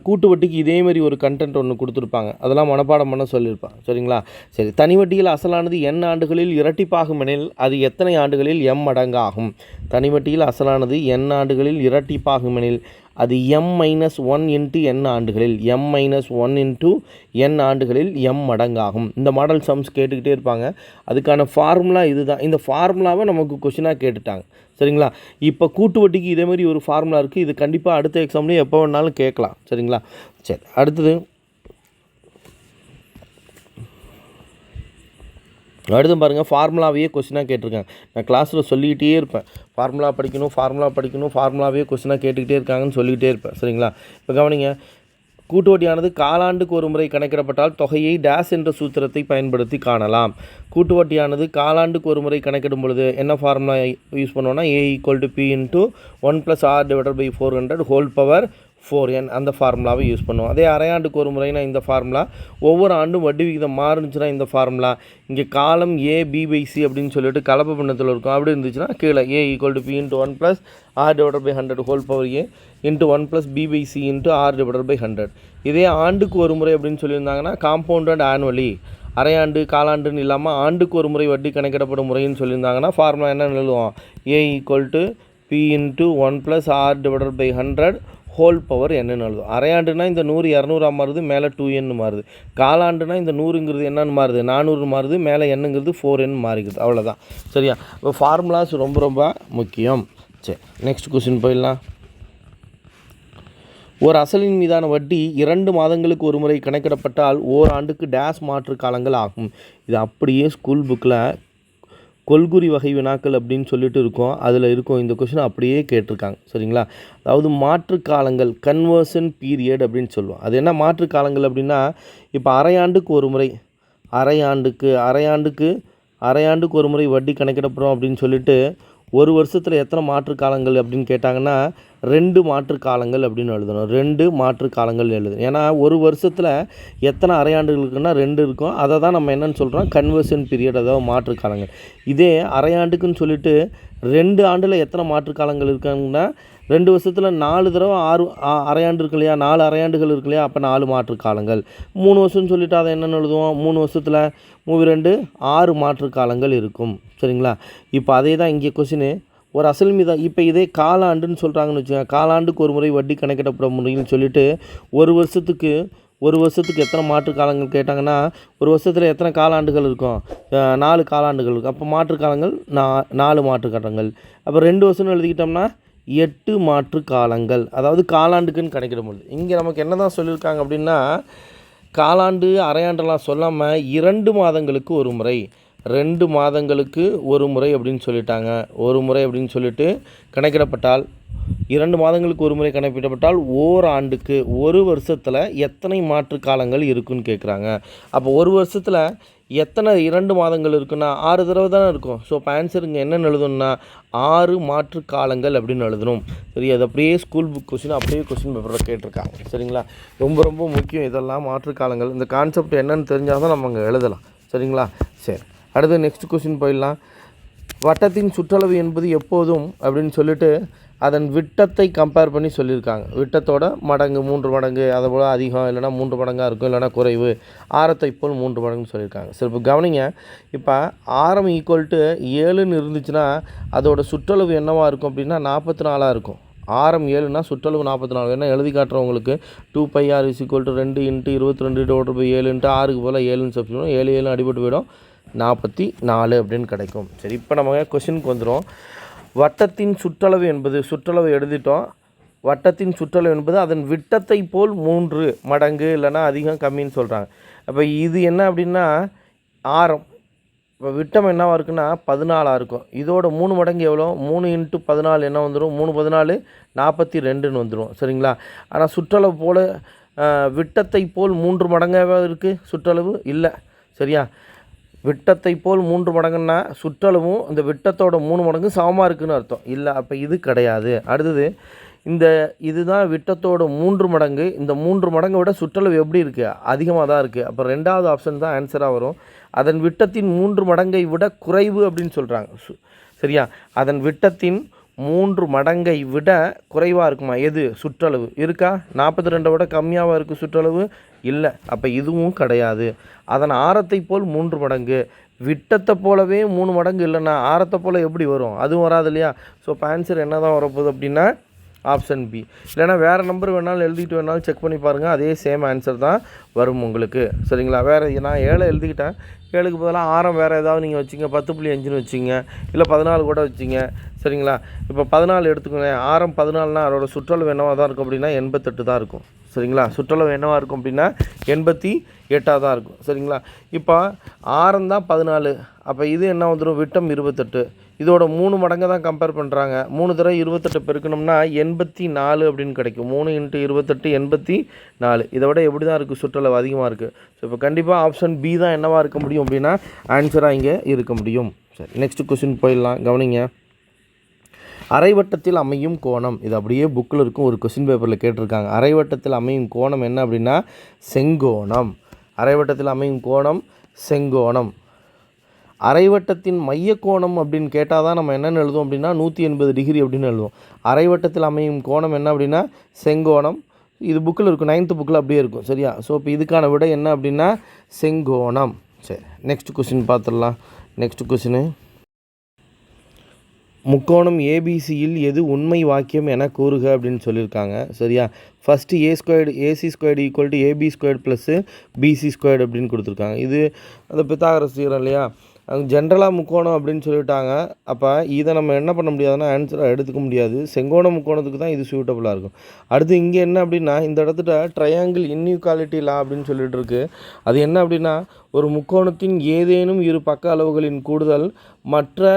கூட்டு வட்டிக்கு இதேமாரி ஒரு கண்டென்ட் ஒன்று கொடுத்துருப்பாங்க, அதெல்லாம் மனப்பாடம் பண்ண சொல்லியிருப்பான். சரிங்களா. சரி, தனிவட்டியில் அசலானது n ஆண்டுகளில் இரட்டிப்பாகும் எனில் அது எத்தனை ஆண்டுகளில் m மடங்கு ஆகும். தனிவட்டியில் அசலானது n ஆண்டுகளில் இரட்டிப்பாகும் எனில் அது m-1 × n ஆண்டுகளில், m-1 × n ஆண்டுகளில் m மடங்காகும். இந்த மாடல் சம்ஸ் கேட்டுக்கிட்டே இருப்பாங்க. அதுக்கான ஃபார்முலா இதுதான். இந்த ஃபார்முலாவை நமக்கு கொஸ்டினாக கேட்டுட்டாங்க. சரிங்களா. இப்போ கூட்டு வட்டிக்கு இதேமாரி ஒரு ஃபார்முலா இருக்குது. இது கண்டிப்பாக அடுத்த எக்ஸாம்லேயும் எப்போ வேணாலும் கேட்கலாம். சரிங்களா. சரி, அடுத்து பாருங்கள், ஃபார்முலாவையே கொஸ்டினாக கேட்டிருக்காங்க. நான் கிளாஸில் சொல்லிக்கிட்டே இருப்பேன், ஃபார்முலா படிக்கணும், ஃபார்முலாவே கொஸ்டினாக கேட்டுக்கிட்டே இருக்காங்கன்னு சொல்லிக்கிட்டே இருப்பேன். சரிங்களா. இப்போ கவனிங்க, கூட்டு வட்டியானது காலாண்டுக்கு ஒரு முறை கணக்கிடப்பட்டால் தொகையை டேஸ் என்ற சூத்திரத்தை பயன்படுத்தி காணலாம். கூட்டு வட்டியானது காலாண்டுக்கு ஒரு முறை கணக்கிடும் பொழுது என்ன ஃபார்முலா யூஸ் பண்ணுவோன்னா a = p × 1 + r / 400 4n அந்த ஃபார்முலாவை யூஸ் பண்ணுவோம். அதே அரையாண்டுக்கு ஒரு முறைனா இந்த ஃபார்முலா, ஒவ்வொரு ஆண்டும் வட்டி விகிதம் மாறுனுச்சுன்னா இந்த ஃபார்முலா. இங்கே காலம் a/b/c அப்படின்னு சொல்லிட்டு கலப்பு பின்னத்தில் இருக்கும். அப்படி இருந்துச்சுன்னா கீழே a = p × 1 + r / 100 a × 1 + b/c × r / 100. இதே ஆண்டுக்கு ஒரு முறை அப்படின்னு சொல்லியிருந்தாங்கன்னா காம்பவுண்டட் ஆனுவலி, அரையாண்டு காலாண்டுன்னு இல்லாமல் ஆண்டுக்கு ஒரு முறை வட்டி கணக்கிடப்படும் முறைன்னு சொல்லியிருந்தாங்கன்னா ஃபார்முலா என்னென்னு எழுதுவோம், a = p × 1 + r / 100 whole power என்னன்னு எழுதும். அரையாண்டுனா இந்த 100 200 மாறுது, மேலே 2n மாறுது. காலாண்டுனா இந்த 100ங்கிறது என்னன்னு மாறுது, 400 மாறுது, மேலே என்னங்கிறது 4n மாறிக்குது. அவ்வளோதான். சரியா? இப்போ ஃபார்முலாஸ் ரொம்ப ரொம்ப முக்கியம். சரி, நெக்ஸ்ட் கொஸ்டின் போயிடலாம். ஒரு அசலின் மீதான வட்டி 2 மாதங்களுக்கு ஒரு முறை கணக்கிடப்பட்டால் ஓராண்டுக்கு டேஸ் மாற்று காலங்கள் ஆகும். இது அப்படியே ஸ்கூல் புக்கில் கொள்குறி வகை வினாக்கள் அப்படின்னு சொல்லிட்டு இருக்கும், அதில் இருக்கும். இந்த கொஸ்டின் அப்படியே கேட்டிருக்காங்க. சரிங்களா? அதாவது மாற்று காலங்கள், கன்வர்ஷன் பீரியட் அப்படின்னு சொல்லுவோம். அது என்ன மாற்று காலங்கள் அப்படின்னா, இப்போ அரையாண்டுக்கு ஒரு முறை, அரையாண்டுக்கு ஒரு முறை வட்டி கணக்கிடப்படும் அப்படின்னு சொல்லிட்டு, ஒரு வருஷத்தில் எத்தனை மாற்று காலங்கள் அப்படின்னு கேட்டாங்கன்னா 2 மாற்று காலங்கள் அப்படின்னு எழுதணும். 2 மாற்று காலங்கள் எழுதணும். ஏன்னா ஒரு வருஷத்தில் எத்தனை அரையாண்டுகள் இருக்குன்னா 2 இருக்கும். அதை தான் நம்ம என்னென்னு சொல்கிறோம், கன்வர்ஷன் பீரியட், அதாவது மாற்று காலங்கள். இதே அரையாண்டுக்குன்னு சொல்லிட்டு 2 ஆண்டில் எத்தனை மாற்று காலங்கள் இருக்காங்கன்னா 2 வருஷத்தில் 4 தடவை 6 அரையாண்டு இருக்கு இல்லையா, 4 அரையாண்டுகள் இருக்கு இல்லையா, அப்போ 4 மாற்று காலங்கள். 3 வருஷம்னு சொல்லிட்டு அதை என்னென்னு எழுதுவோம், 3 வருஷத்தில் 2 6 மாற்று காலங்கள் இருக்கும். சரிங்களா? இப்போ அதே தான் இங்கே கொஸ்டின். ஒரு அசல் மீதா இப்போ இதே காலாண்டுன்னு சொல்கிறாங்கன்னு வச்சுக்கோங்க. காலாண்டுக்கு ஒரு முறை வட்டி கணக்கிடப்பட முடியும்னு சொல்லிட்டு ஒரு வருஷத்துக்கு எத்தனை மாற்று காலங்கள் கேட்டாங்கன்னா, ஒரு வருஷத்தில் எத்தனை காலாண்டுகள் இருக்கும், 4 காலாண்டுகள் இருக்கும். அப்போ மாற்று காலங்கள் 4 மாற்று காலங்கள். அப்போ 2 வருஷம்னு எழுதிக்கிட்டோம்னா 8 மாற்று காலங்கள். அதாவது காலாண்டுக்குன்னு கணக்கிட முடியுது. இங்கே நமக்கு என்ன தான் சொல்லியிருக்காங்க அப்படின்னா, காலாண்டு அரையாண்டெல்லாம் சொல்லாமல் 2 மாதங்களுக்கு ஒரு முறை, 2 மாதங்களுக்கு ஒரு முறை அப்படின்னு சொல்லிட்டாங்க. ஒரு முறை அப்படின்னு சொல்லிட்டு கணக்கிடப்பட்டால், 2 மாதங்களுக்கு ஒரு முறை கணக்கிடப்பட்டால் ஓராண்டுக்கு, ஒரு வருஷத்தில் எத்தனை மாற்று காலங்கள் இருக்குன்னு கேட்குறாங்க. அப்போ ஒரு வருஷத்தில் எத்தனை 2 மாதங்கள் இருக்குன்னா 6 தடவை தானே இருக்கும். ஸோ இப்போ ஆன்சருங்க என்னென்னு எழுதணும்னா 6 மாற்று காலங்கள் அப்படின்னு எழுதணும். சரி, அது அப்படியே ஸ்கூல் புக் கொஸ்டின் அப்படியே கொஸ்டின் பேப்பரில் கேட்டிருக்காங்க. சரிங்களா? ரொம்ப ரொம்ப முக்கியம் இதெல்லாம் மாற்று காலங்கள். இந்த கான்செப்ட் என்னென்னு தெரிஞ்சால் தான் நம்ம அங்கே எழுதலாம். சரிங்களா? சரி, அடுத்து நெக்ஸ்ட் கொஸ்டின் போயிடலாம். வட்டத்தின் சுற்றளவு என்பது எப்போதும் அப்படின்னு சொல்லிட்டு அதன் விட்டத்தை கம்பேர் பண்ணி சொல்லியிருக்காங்க. விட்டத்தோட மடங்கு 3 மடங்கு, அதை போல் அதிகம், இல்லைனா 3 மடங்காக இருக்கும், இல்லைனா குறைவு, ஆரத்தை போல் 3 மடங்குன்னு சொல்லியிருக்காங்க. சரி, இப்போ கவனிங்க. இப்போ ஆரம் ஈக்குவல் டு 7ன்னு இருந்துச்சுன்னா அதோட சுற்றளவு என்னவாக இருக்கும் அப்படின்னா 44 இருக்கும். ஆரம் 7னா சுற்றளவு 44. என்ன எழுதி காட்டுறவங்களுக்கு 2πr = 2 × 22/7 × 6க்கு போல் 7ன்னு சப்ஸ்டியூட் 7 7 அடிபட்டு போயிடும், 44 அப்படின்னு கிடைக்கும். சரி, இப்போ நம்ம கொஸ்டினுக்கு வந்துடும். வட்டத்தின் சுற்றளவு என்பது, சுற்றளவு எழுதிட்டோம். வட்டத்தின் சுற்றளவு என்பது அதன் விட்டத்தை போல் 3 மடங்கு, இல்லைனா அதிகம் கம்மின்னு சொல்கிறாங்க. அப்போ இது என்ன அப்படின்னா ஆரம், இப்போ விட்டம் என்னவாக இருக்குன்னா 14 இருக்கும். இதோட 3 மடங்கு எவ்வளோ, 3 × 14 என்ன வந்துடும், 3 14 42ன்னு வந்துடும். சரிங்களா? ஆனால் சுற்றளவு போல் விட்டத்தை போல் 3 மடங்காக இருக்குது சுற்றளவு இல்லை. சரியா? விட்டத்தை போல் 3 மடங்குன்னா சுற்றளவும் இந்த விட்டத்தோட 3 மடங்கு சமமாக இருக்குதுன்னு அர்த்தம் இல்லை. அப்போ இது கிடையாது. அடுத்தது இதுதான் விட்டத்தோட 3 மடங்கு. இந்த 3 மடங்கை விட சுற்றளவு எப்படி இருக்குது, அதிகமாக தான் இருக்குது. அப்போ 2வது ஆப்ஷன் தான் ஆன்சராக வரும். அதன் விட்டத்தின் 3 மடங்கை விட குறைவு அப்படின்னு சொல்கிறாங்க. சரியா? அதன் விட்டத்தின் 3 மடங்கை விட குறைவாக இருக்குமா எது, சுற்றளவு இருக்கா? 42 விட கம்மியாக இருக்குது சுற்றளவு இல்லை. அப்போ இதுவும் கிடையாது. அதன் ஆரத்தை போல் 3 மடங்கு, விட்டத்தை போலவே 3 மடங்கு இல்லைன்னா ஆரத்தை போல் எப்படி வரும், அதுவும் வராது இல்லையா? ஸோ இப்போ ஆன்சர் என்ன தான் வரப்போகுது அப்படின்னா ஆப்ஷன் பி. இல்லைனா வேறு நம்பர் வேணாலும் எழுதிக்கிட்டு வேணாலும் செக் பண்ணி பாருங்கள், அதே சேம் ஆன்சர் தான் வரும் உங்களுக்கு. சரிங்களா? வேறு நான் 7 எழுதிக்கிட்டேன், 7க்கு பதிலாக ஆரம் வேறு ஏதாவது நீங்கள் வச்சிங்க, 10.5ன்னு வச்சிங்க, இல்லை 14 கூட வச்சிங்க. சரிங்களா? இப்போ 14 எடுத்துக்கோங்க. ஆரம் 14னா அதோட சுற்றளவு என்னவாக தான் இருக்கும் அப்படின்னா 88 தான் இருக்கும். சரிங்களா? சுற்றளவு என்னவாக இருக்கும் அப்படின்னா 88 தான் இருக்கும். சரிங்களா? இப்போ ஆரம் தான் 14, அப்போ இது என்ன வந்துடும், விட்டம் 28. இதோட 3 மடங்கை தான் கம்பேர் பண்ணுறாங்க. 3 தடவை 28 பெருக்கணும்னா 84 அப்படின்னு கிடைக்கும். 3 × 28 84. இதை விட எப்படி தான் இருக்குது, சுற்றளவு அதிகமாக இருக்குது. ஸோ இப்போ கண்டிப்பாக ஆப்ஷன் பி தான் என்னவாக இருக்க முடியும் அப்படின்னா ஆன்சராக இங்கே இருக்க முடியும். சரி, நெக்ஸ்ட் கொஸ்டின் போயிடலாம். கவனிங்க. அரைவட்டத்தில் அமையும் கோணம், இது அப்படியே புக்கில் இருக்கும், ஒரு கொஸ்டின் பேப்பரில் கேட்டிருக்காங்க. அரைவட்டத்தில் அமையும் கோணம் என்ன அப்படின்னா செங்கோணம். அரைவட்டத்தில் அமையும் கோணம் செங்கோணம். அரைவட்டத்தின் மைய கோணம் அப்படின்னு கேட்டால் தான் நம்ம என்னென்னு எழுதுவோம் அப்படின்னா 180 டிகிரி அப்படின்னு எழுதுவோம். அரைவட்டத்தில் அமையும் கோணம் என்ன அப்படின்னா செங்கோணம். இது புக்கில் இருக்கும், 9th புக்கில் அப்படியே இருக்கும். சரியா? ஸோ இப்போ இதுக்கான விடை என்ன அப்படின்னா செங்கோணம். சரி, நெக்ஸ்ட் கொஸ்டின் பார்த்துடலாம். நெக்ஸ்ட் கொஸ்டின், முக்கோணம் ஏபிசியில் எது உண்மை வாக்கியம் என கூறுக அப்படின்னு சொல்லியிருக்காங்க. சரியா? First AC squared equal to AB squared plus BC squared அப்படின்னு கொடுத்துருக்காங்க. இது அந்த பித்தாகரஸ் தியரம் இல்லையா? அவங்க ஜென்ரலாக முக்கோணம் அப்படின்னு சொல்லிட்டாங்க. அப்போ இதை நம்ம என்ன பண்ண முடியாதுன்னா ஆன்சராக எடுத்துக்க முடியாது. செங்கோண முக்கோணத்துக்கு தான் இது சூட்டபுளாக இருக்கும். அடுத்து இங்கே என்ன அப்படின்னா இந்த இடத்துல ட்ரையாங்கிள் இன்இக்வாலிட்டி லா அப்படின்னு சொல்லிட்டு இருக்கு. அது என்ன அப்படின்னா ஒரு முக்கோணத்தின் ஏதேனும் இரு பக்க அளவுகளின் கூடுதல் மற்ற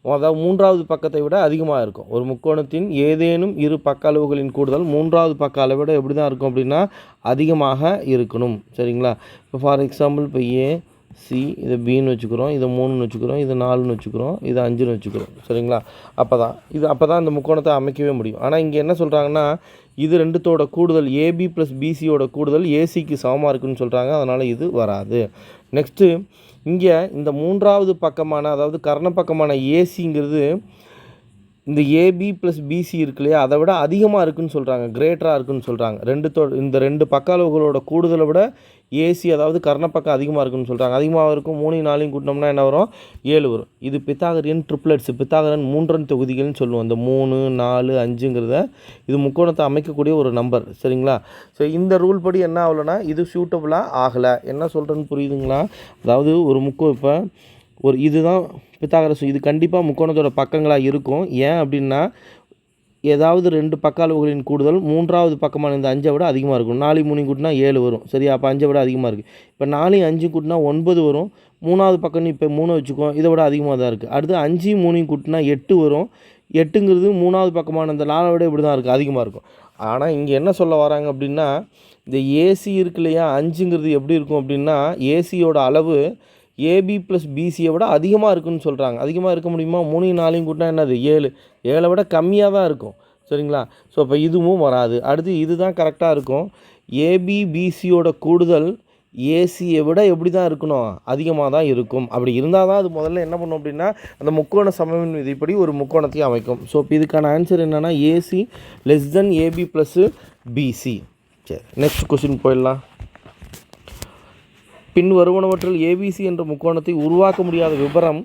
அதாவது மூன்றாவது பக்கத்தை விட அதிகமாக இருக்கும். ஒரு முக்கோணத்தின் ஏதேனும் இரு பக்க அளவுகளின் கூடுதல் மூன்றாவது பக்க அளவை விட எப்படி தான் இருக்கும் அப்படின்னா அதிகமாக இருக்கணும். சரிங்களா? இப்போ ஃபார் எக்ஸாம்பிள் இப்போ சி இதை பின்னு வச்சுக்கிறோம், இதை 3ன்னு வச்சுக்கிறோம், இதை 4ன்னு வச்சுக்கிறோம், இதை 5ன்னு வச்சுக்கிறோம். சரிங்களா? அப்போ தான் இந்த முக்கோணத்தை அமைக்கவே முடியும். ஆனால் இங்கே என்ன சொல்கிறாங்கன்னா இது ரெண்டுத்தோட கூடுதல் ஏபி ப்ளஸ் பிசியோட கூடுதல் ஏசிக்கு சமமாக இருக்குன்னு சொல்கிறாங்க. அதனால் இது வராது. நெக்ஸ்ட்டு இங்கே இந்த மூன்றாவது பக்கமான அதாவது கர்ண பக்கமான ஏசிங்கிறது இந்த ஏபி ப்ளஸ் பிசி இருக்கு இல்லையா அதை விட அதிகமாக இருக்குதுன்னு சொல்கிறாங்க, கிரேட்டராக இருக்குதுன்னு சொல்கிறாங்க. இந்த ரெண்டு பக்க அளவுகளோட கூடுதலை விட ஏசி அதாவது கர்ணப்பக்கம் அதிகமாக இருக்குதுன்னு சொல்கிறாங்க. அதிகமாக இருக்கும். 3 4 கூட்டினோம்னா என்ன வரும்? 7 வரும். இது பித்தாகரியன் ட்ரிப்ளெட்ஸ், பித்தாகரன் 3 தொகுதிகள்னு சொல்லுவோம். இந்த 3 4 5ங்கிறத இது முக்கோணத்தை அமைக்கக்கூடிய ஒரு நம்பர். சரிங்களா? ஸோ இந்த ரூல் படி என்ன ஆகலைன்னா இது சூட்டபுளாக ஆகலை. என்ன சொல்கிறேன்னு புரியுதுங்களா? அதாவது ஒரு இப்போ இதுதான் பித்தாகரஸ். இது கண்டிப்பாக முக்கோணத்தோட பக்கங்களாக இருக்கும். ஏன் அப்படின்னா ஏதாவது 2 பக்க அளவுகளின் கூடுதல் மூன்றாவது பக்கமான இந்த 5 விட அதிகமாக இருக்கும். 4 3 கூட்டினா 7 வரும். சரியா? அப்போ 5 விட அதிகமாக இருக்குது. இப்போ 4 5 கூட்டினா 9 வரும். மூணாவது பக்கம்னு இப்போ 3 வச்சுக்கோம், இதை விட அதிகமாக தான் இருக்குது. அடுத்து 5 3 கூட்டினா 8 வரும். 8ங்கிறது மூணாவது பக்கமான இந்த 4 விட இப்படி தான் இருக்குது, அதிகமாக இருக்கும். ஆனால் இங்கே என்ன சொல்ல வராங்க அப்படின்னா இந்த ஏசி இருக்கு இல்லையா 5ங்கிறது எப்படி இருக்கும் அப்படின்னா ஏசியோட அளவு ஏபி ப்ளஸ் பிசியை விட அதிகமாக இருக்குதுன்னு சொல்கிறாங்க. அதிகமாக இருக்க முடியுமா? 3 4 கூட்டினா என்னது? 7. 7 விட கம்மியாக தான் இருக்கும். சரிங்களா? ஸோ அப்போ இதுவும் வராது. அடுத்து இதுதான் கரெக்டாக இருக்கும். ஏபி பிசியோட கூடுதல் ஏசியை விட எப்படி தான் இருக்கணும்? அதிகமாக தான் இருக்கும். அப்படி இருந்தால் தான் அது முதல்ல என்ன பண்ணும் அப்படின்னா அந்த முக்கோண சமமின் விதிப்படி ஒரு முக்கோணத்தையும் அமைக்கும். ஸோ இப்போ இதுக்கான ஆன்சர் என்னென்னா AC less than AB plus BC. சரி, நெக்ஸ்ட் கொஸ்டின் போயிடலாம். பின் வருவனவற்றில் ஏபிசி என்ற முக்கோணத்தை உருவாக்க முடியாத விபரம்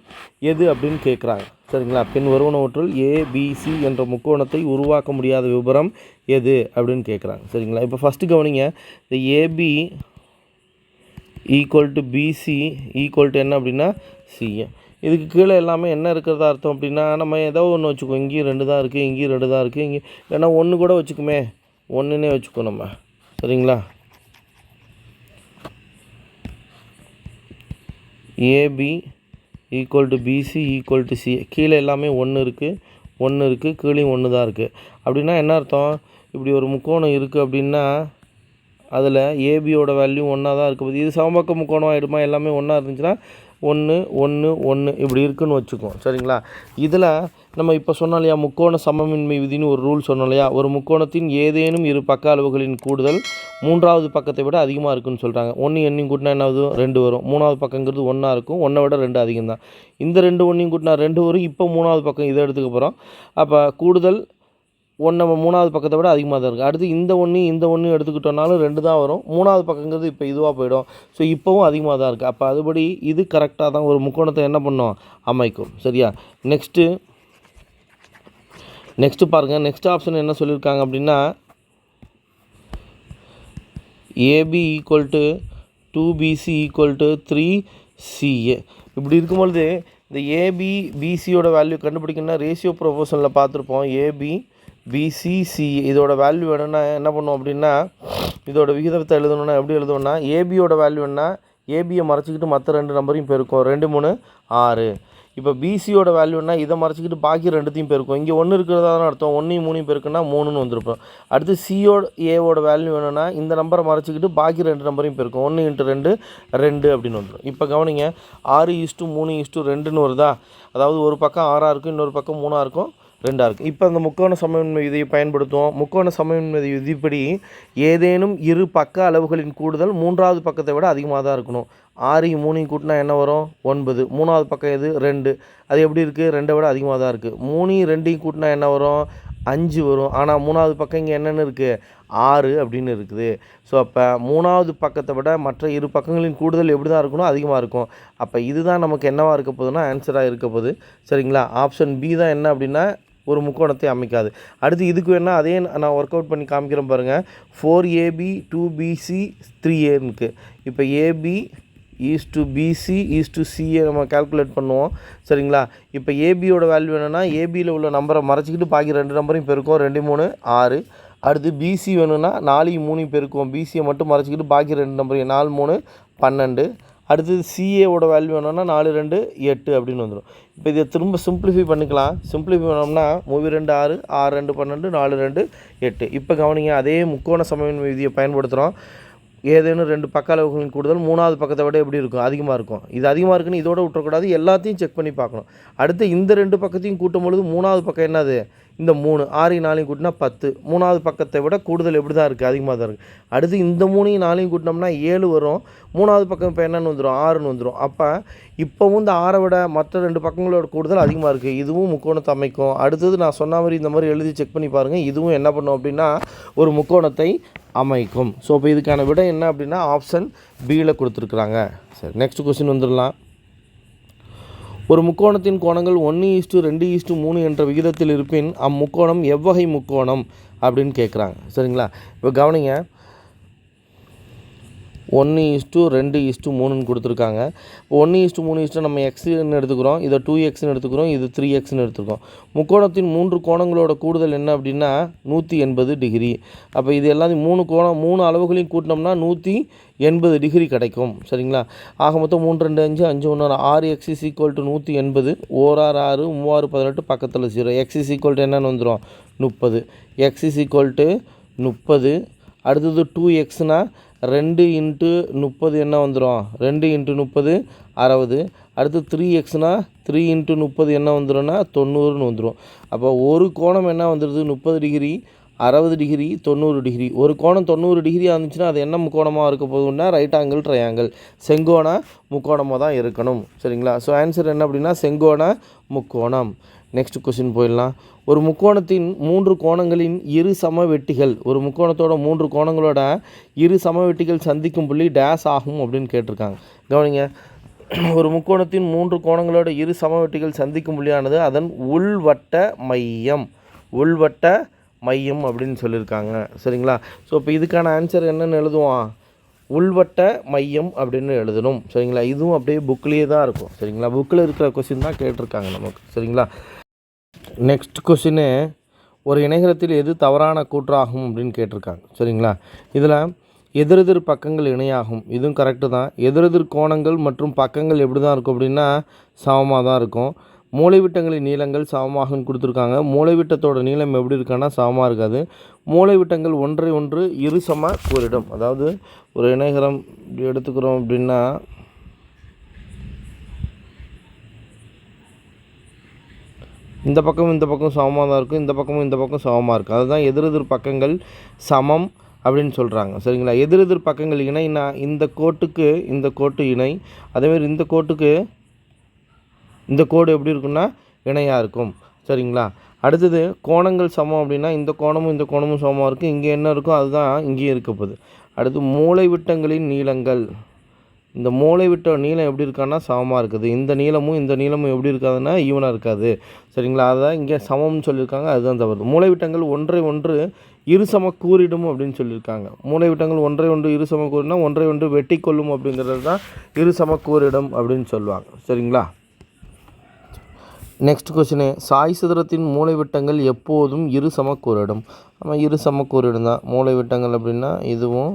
எது அப்படின்னு கேட்குறாங்க. சரிங்களா? பின் வருவனவற்றில் ஏபிசி என்ற முக்கோணத்தை உருவாக்க முடியாத விபரம் எது அப்படின்னு கேட்குறாங்க. சரிங்களா? இப்போ ஃபஸ்ட்டு கவனிங்க. இந்த AB equal to BC equal to என்ன அப்படின்னா சிஏ. இதுக்கு கீழே எல்லாமே என்ன இருக்கிறதா அர்த்தம் அப்படின்னா நம்ம ஏதோ ஒன்று வச்சுக்கோம். இங்கேயும் 2 தான் இருக்குது, இங்கேயும் 2 தான் இருக்குது, இங்கே இல்லைன்னா 1 கூட வச்சுக்குமே, 1ன்னே வச்சுக்கோ நம்ம. சரிங்களா? AB equal to BC equal to C. கீழே எல்லாமே 1 இருக்குது, கீழே 1 தான் இருக்குது. அப்படின்னா என்ன அர்த்தம்? இப்படி ஒரு முக்கோணம் இருக்குது அப்படின்னா அதில் ஏபியோட வேல்யூ 1 தான் இருக்குது. இது சமபக்க முக்கோணம் ஆகிடுமா? எல்லாமே 1 இருந்துச்சுன்னா 1 1 1 இப்படி இருக்குன்னு வச்சுக்கோம். சரிங்களா? இதில் நம்ம இப்போ சொன்னோம் இல்லையா முக்கோண சமமின்மை விதின்னு ஒரு ரூல் சொன்னோம் இல்லையா? ஒரு முக்கோணத்தின் ஏதேனும் இரு பக்க அளவுகளின் கூடுதல் மூன்றாவது பக்கத்தை விட அதிகமாக இருக்குன்னு சொல்கிறாங்க. 1 எண்ணையும் கூட்டினா என்ன ஆகுது? 2 வரும். மூணாவது பக்கங்கிறது 1 இருக்கும். 1 விட 2 அதிகம் தான். இந்த 2 1ஐயும் கூட்டினா 2 வரும். இப்போ மூணாவது பக்கம் இதை எடுத்துக்க போகிறோம். அப்போ கூடுதல் 1 மூணாவது பக்கத்தை விட அதிகமாக தான் இருக்குது. அடுத்து இந்த 1 எடுத்துக்கிட்டோம்னாலும் 2 தான் வரும். மூணாவது பக்கங்கிறது இப்போ இதுவாக போயிடும். ஸோ இப்போவும் அதிகமாக தான் இருக்குது. அப்போ அதுபடி இது கரெக்டாக தான் ஒரு முக்கோணத்தை என்ன பண்ணும்? அமைக்கும். சரியா? நெக்ஸ்ட்டு பாருங்கள். நெக்ஸ்ட் ஆப்ஷன் என்ன சொல்லியிருக்காங்க அப்படின்னா AB equal to two BC equal to 3சிஏ. இப்படி இருக்கும்பொழுது இந்த ஏபி பிசியோட வேல்யூ கண்டுபிடிக்கணும்னா ரேஷியோ ப்ரொபோர்ஷனில் பார்த்துருப்போம். ஏபி பிசிசி இதோட வேல்யூ வேணும்னா என்ன பண்ணுவோம் அப்படின்னா இதோட விகிதத்தை எழுதணுன்னா எப்படி எழுதணும்னா ஏபியோட வேல்யூ என்ன? ஏபியை மறைச்சிக்கிட்டு மற்ற 2 நம்பரையும் பெருக்கும். 2 3 6. இப்போ பிசியோட வேல்யூன்னா இதை மறைச்சிக்கிட்டு பாக்கி 2த்தையும் பெருக்கும். இங்கே 1 இருக்கிறதா தான் அர்த்தம். 1ஐயும் 3ஐயும் பெருக்குன்னா 3ன்னு வந்திருப்போம். அடுத்து ஏவோட வேல்யூ வேணும்னா இந்த நம்பரை மறைச்சிக்கிட்டு பாக்கி 2 நம்பரையும் பெருக்கும். 1 × 2 2 அப்படின்னு வந்துடும். இப்போ கவனிங்க. 6:3:2ன்னு வருதா? அதாவது ஒரு பக்கம் 6 இருக்கும், இன்னொரு பக்கம் 3 இருக்கும், 2 இருக்குது. இப்போ அந்த முக்கோண சமமின்மை விதியை பயன்படுத்துவோம். முக்கோண சமமின்மை விதிப்படி ஏதேனும் இரு பக்க அளவுகளின் கூடுதல் மூன்றாவது பக்கத்தை விட அதிகமாக தான் இருக்கணும். 6 3 கூட்டினா என்ன வரும்? 9. மூணாவது பக்கம் எது? 2. அது எப்படி இருக்குது? 2 விட அதிகமாக தான் இருக்குது. 3 2 கூட்டினா என்ன வரும்? 5 வரும். ஆனால் மூணாவது பக்கம் இங்கே என்னென்னு இருக்குது? 6 அப்படின்னு இருக்குது. ஸோ அப்போ 3வது பக்கத்தை விட மற்ற இரு பக்கங்களின் கூடுதல் எப்படி தான் இருக்கணும், அதிகமாக இருக்கும். அப்போ இதுதான் நமக்கு என்னவாக இருக்க போகுதுன்னா ஆன்சராக இருக்க போகுது. சரிங்களா? ஆப்ஷன் பி தான் என்ன அப்படின்னா ஒரு முக்கோணத்தை அமைக்காது. அடுத்து இதுக்கு வேணால் அதே நான் ஒர்க் அவுட் பண்ணி காமிக்கிறேன் பாருங்கள். 4AB 2BC 3Aனுக்கு இப்போ ஏபி ஈஸ் டு சிஏ நம்ம கால்குலேட் பண்ணுவோம். சரிங்களா? இப்போ ஏபியோட வேல்யூ என்னென்னா ஏபியில் உள்ள நம்பரை மறைச்சிக்கிட்டு பாக்கி 2 நம்பரையும் பெருக்கும். 2 3 6. அடுத்து பிசி வேணும்னா 4 3 பெருக்கும். பிசியை மட்டும் மறைச்சிக்கிட்டு பாக்கி 2 நம்பரையும் 4 3 12. அடுத்தது சிஏவோட வேல்யூ வேணும்னா 4 2 8 அப்படின்னு வந்துடும். இப்போ இதை திரும்ப சிம்பிளிஃபை பண்ணிக்கலாம். சிம்பிளிஃபை பண்ணோம்னா 3 2 6 6 2 12 4 2 8. இப்போ கவனிங்க, அதே முக்கோண சமவின் விதியை பயன்படுத்துகிறோம். ஏதேனும் 2 பக்க அளவுகளின் கூடுதல் 3வது பக்கத்தை விட எப்படி இருக்கும், அதிகமாக இருக்கும். இது அதிகமாக இருக்குன்னு இதோட விட்டுறக்கூடாது, எல்லாத்தையும் செக் பண்ணி பார்க்கணும். அடுத்து இந்த 2 பக்கத்தையும் கூட்டும் பொழுது 3வது பக்கம் என்னது, இந்த 3 6 4 கூட்டினா 10. 3வது பக்கத்தை விட கூடுதல் எப்படி தான் இருக்குது, அதிகமாக தான் இருக்குது. அடுத்து இந்த 3 4 கூட்டினோம்னா 7 வரும். 3வது பக்கம் இப்போ என்னன்னு வந்துடும், 6ன்னு வந்துடும். அப்போ இப்போவும் இந்த 6 விட மற்ற 2 பக்கங்களோட கூடுதல் அதிகமாக இருக்குது. இதுவும் முக்கோணத்தை அமைக்கும். அடுத்தது நான் சொன்ன மாதிரி இந்த மாதிரி எழுதி செக் பண்ணி பாருங்கள். இதுவும் என்ன பண்ணும் அப்படின்னா ஒரு முக்கோணத்தை அமைக்கும். ஸோ இப்போ இதுக்கான விடை என்ன அப்படின்னா ஆப்ஷன் பியில் கொடுத்துருக்குறாங்க. சரி, நெக்ஸ்ட் கொஸ்டின் வந்துடலாம். ஒரு முக்கோணத்தின் கோணங்கள் 1:2:3 என்ற விகிதத்தில் இருப்பின் அம்முக்கோணம் எவ்வகை முக்கோணம் அப்படின்னு கேட்குறாங்க. சரிங்களா? இப்போ கவனிங்க, 1:2:3ன்னு கொடுத்துருக்காங்க. 1:3 நம்ம எக்ஸ்ன்னு எடுத்துக்கிறோம், இதை 2xன்னு எடுத்துக்கிறோம், இது 3xன்னு எடுத்துக்கிறோம். முக்கோணத்தின் 3 கோணங்களோட கூடுதல் என்ன அப்படின்னா 180 டிகிரி. அப்போ இது எல்லாத்தையும் 3 அளவுகளையும் கூட்டினோம்னா 180 டிகிரி கிடைக்கும். சரிங்களா? ஆக மொத்தம் 3 2 5 5 1 6x = 180. 1 6 6 3 18 பக்கத்தில் 0. x என்னன்னு வந்துடும் 30. x = 30. அடுத்தது 2xனா 2 × 30 என்ன வந்துடும், 2 × 30 60. அடுத்து 3xனா 3 × 30 என்ன வந்துடும்னா 90ன்னு வந்துடும். அப்போ ஒரு கோணம் என்ன வந்துடுது 30 டிகிரி, 60 டிகிரி, 90 டிகிரி. ஒரு கோணம் 90 டிகிரி இருந்துச்சுன்னா அது என்ன முக்கோணமாக இருக்க போகுதுன்னா ரைட் ஆங்கிள் ட்ரையாங்கிள், செங்கோண முக்கோணமாக தான் இருக்கணும். சரிங்களா? ஸோ ஆன்சர் என்ன அப்படின்னா செங்கோண முக்கோணம். நெக்ஸ்ட் கொஸ்டின் போயிடலாம். ஒரு முக்கோணத்தின் 3 கோணங்களின் இரு சமவெட்டிகள், ஒரு முக்கோணத்தோட 3 கோணங்களோட இரு சமவெட்டிகள் சந்திக்கும் புள்ளி டேஸ் ஆகும் அப்படின்னு கேட்டிருக்காங்க. கவனிங்க, ஒரு முக்கோணத்தின் 3 கோணங்களோட இரு சமவெட்டிகள் சந்திக்கும் புள்ளியானது அதன் உள்வட்ட மையம் அப்படின்னு சொல்லியிருக்காங்க. சரிங்களா? ஸோ இப்போ இதுக்கான ஆன்சர் என்னென்னு எழுதுவோம், உள்வட்ட மையம் அப்படின்னு எழுதணும். சரிங்களா? இதுவும் அப்படியே புக்லேயே தான் இருக்கும். சரிங்களா? புக்கில் இருக்கிற கொஸ்டின் தான் கேட்டிருக்காங்க நமக்கு. சரிங்களா? நெக்ஸ்ட் கொஸ்டினு, ஒரு இணைகரத்தில் எது தவறான கூற்றாகும் அப்படின்னு கேட்டிருக்காங்க. சரிங்களா? இதில் எதிரெதிர் பக்கங்கள் இணையாகும், இதுவும் கரெக்டு தான். எதிரெதிர் கோணங்கள் மற்றும் பக்கங்கள் எப்படி தான் இருக்கும் அப்படின்னா சமமாக தான் இருக்கும். மூலைவிட்டங்களின் நீளங்கள் சமமாகன்னு கொடுத்துருக்காங்க. மூலைவிட்டத்தோட நீளம் எப்படி இருக்கான்னா சமமாக இருக்காது. மூலைவிட்டங்கள் ஒன்றை ஒன்று இரு சம கூறிடும். அதாவது ஒரு இணைகரம் இப்படி எடுத்துக்கிறோம் அப்படின்னா இந்த பக்கம் சமமாக தான் இருக்கும், இந்த பக்கம் சமமாக இருக்கும். அதுதான் எதிரெதிர் பக்கங்கள் சமம் அப்படின்னு சொல்கிறாங்க. சரிங்களா? எதிரெதிர் பக்கங்கள் இணைனா இந்த கோட்டுக்கு இந்த கோட்டு இணை, அதேமாதிரி இந்த கோட்டுக்கு இந்த கோடு எப்படி இருக்குன்னா இணையாக இருக்கும். சரிங்களா? அடுத்தது கோணங்கள் சமம் அப்படின்னா இந்த கோணமும் சமமாக இருக்குது. இங்கே என்ன இருக்கோ அதுதான் இங்கேயும் இருக்க போகுது. அடுத்து மூலைவிட்டங்களின் நீளங்கள், இந்த மூலைவிட்ட நீளம் எப்படி இருக்கான்னா சமமாக இருக்குது. இந்த நீளமும் எப்படி இருக்காதுன்னா ஈவனாக இருக்காது. சரிங்களா? அதான் இங்கே சமம்னு சொல்லியிருக்காங்க, அதுதான் தவறு. மூலைவிட்டங்கள் ஒன்றை ஒன்று இரு சம கூறிடும் அப்படின்னு சொல்லியிருக்காங்க. மூலைவிட்டங்கள் ஒன்றை ஒன்று இரு சம கூறினா ஒன்றை ஒன்று வெட்டி கொள்ளும் அப்படிங்கிறது தான் இரு சம கூறிடும் அப்படின்னு சொல்லுவாங்க. சரிங்களா? நெக்ஸ்ட் கொஸ்டினு, சாய் சதுரத்தின் மூலைவிட்டங்கள் எப்போதும் இரு சமக்கூறிடும். நம்ம இரு சமக்கூறிடும் தான். மூலைவிட்டங்கள் அப்படின்னா இதுவும்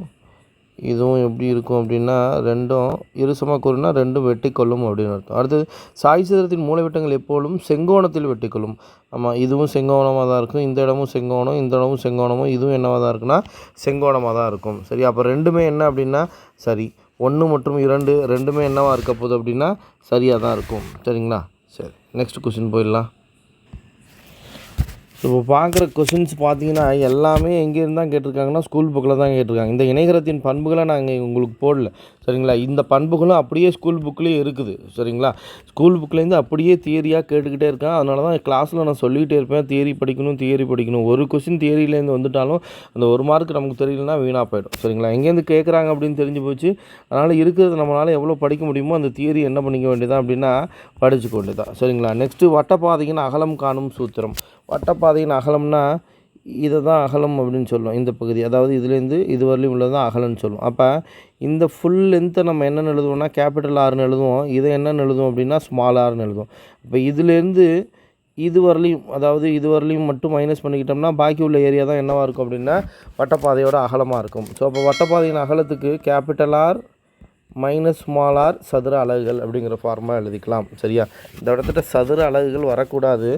எப்படி இருக்கும் அப்படின்னா ரெண்டும் இரு சமக்கூறினா ரெண்டும் வெட்டி கொள்ளும் அப்படின்னு அர்த்தம். அடுத்தது சாய் சதுரத்தின் மூலைவிட்டங்கள் எப்போதும் செங்கோணத்தில் வெட்டி கொள்ளும். ஆமாம், இதுவும் செங்கோணமாக தான் இருக்கும். இந்த இடமும் செங்கோணம், இந்த இடமும் செங்கோணமும், இதுவும் என்னவாக தான் இருக்குன்னா செங்கோணமாக தான் இருக்கும். சரி, அப்போ ரெண்டுமே என்ன அப்படின்னா சரி. 1 மற்றும் 2 ரெண்டுமே என்னவாக இருக்க போகுது அப்படின்னா சரியாக தான் இருக்கும். சரிங்களா? சரி, நெக்ஸ்ட் கொஸ்டின் போயிடலாம். இப்போ பார்க்குற கொஷின்ஸ் பார்த்தீங்கன்னா எல்லாமே எங்கேருந்து தான் கேட்டிருக்காங்கன்னா ஸ்கூல் புக்கில் தான் கேட்டிருக்காங்க. இந்த இணைகரத்தின் பண்புகளை நாங்கள் உங்களுக்கு போடல, சரிங்களா. இந்த பண்புகளும் அப்படியே ஸ்கூல் புக்லேயே இருக்குது, சரிங்களா. ஸ்கூல் புக்லேருந்து அப்படியே தியரியாக கேட்டுக்கிட்டே இருக்கேன். அதனால தான் கிளாஸில் நான் சொல்லிகிட்டே இருப்பேன், தியரி படிக்கணும். ஒரு கொஷின் தியரியிலேருந்து வந்துட்டாலும் அந்த 1 மார்க் நமக்கு தெரியலனா வீணாக போயிடும், சரிங்களா. எங்கேருந்து கேட்குறாங்க அப்படின்னு தெரிஞ்சு போச்சு. அதனால் இருக்கிறது நம்மளால் எவ்வளோ படிக்க முடியுமோ அந்த தியரி என்ன பண்ணிக்க வேண்டியதான் அப்படின்னா படிச்சுக்க வேண்டியதான், சரிங்களா. நெக்ஸ்ட்டு வட்டப்பாதையின் அகலம் காணும் சூத்திரம். வட்டப்பாதையின் அகலம்னா இதை தான் அகலம் அப்படின்னு சொல்லுவோம். இந்த பகுதி, அதாவது இதுலேருந்து இது வரலையும் உள்ளது தான் அகலம்னு சொல்லுவோம். அப்போ இந்த ஃபுல் லென்த்தை நம்ம என்னென்னு எழுதுவோம்னா கேபிட்டல் ஆர்னு எழுதுவோம். இதை என்னென்னு எழுதுவோம் அப்படின்னா ஸ்மால் ஆர்னு எழுதுவோம். இப்போ இதுலேருந்து இது வரலையும், அதாவது இது வரலையும் மட்டும் மைனஸ் பண்ணிக்கிட்டோம்னா பாக்கி உள்ள ஏரியா தான் என்னவாக இருக்கும் அப்படின்னா வட்டப்பாதையோட அகலமாக இருக்கும். ஸோ அப்போ வட்டப்பாதையின் அகலத்துக்கு capital R minus small R சதுர அலகுகள் அப்படிங்கிற ஃபார்மாக எழுதிக்கலாம், சரியா. இந்த இடத்துல சதுர அலகுகள் வரக்கூடாது,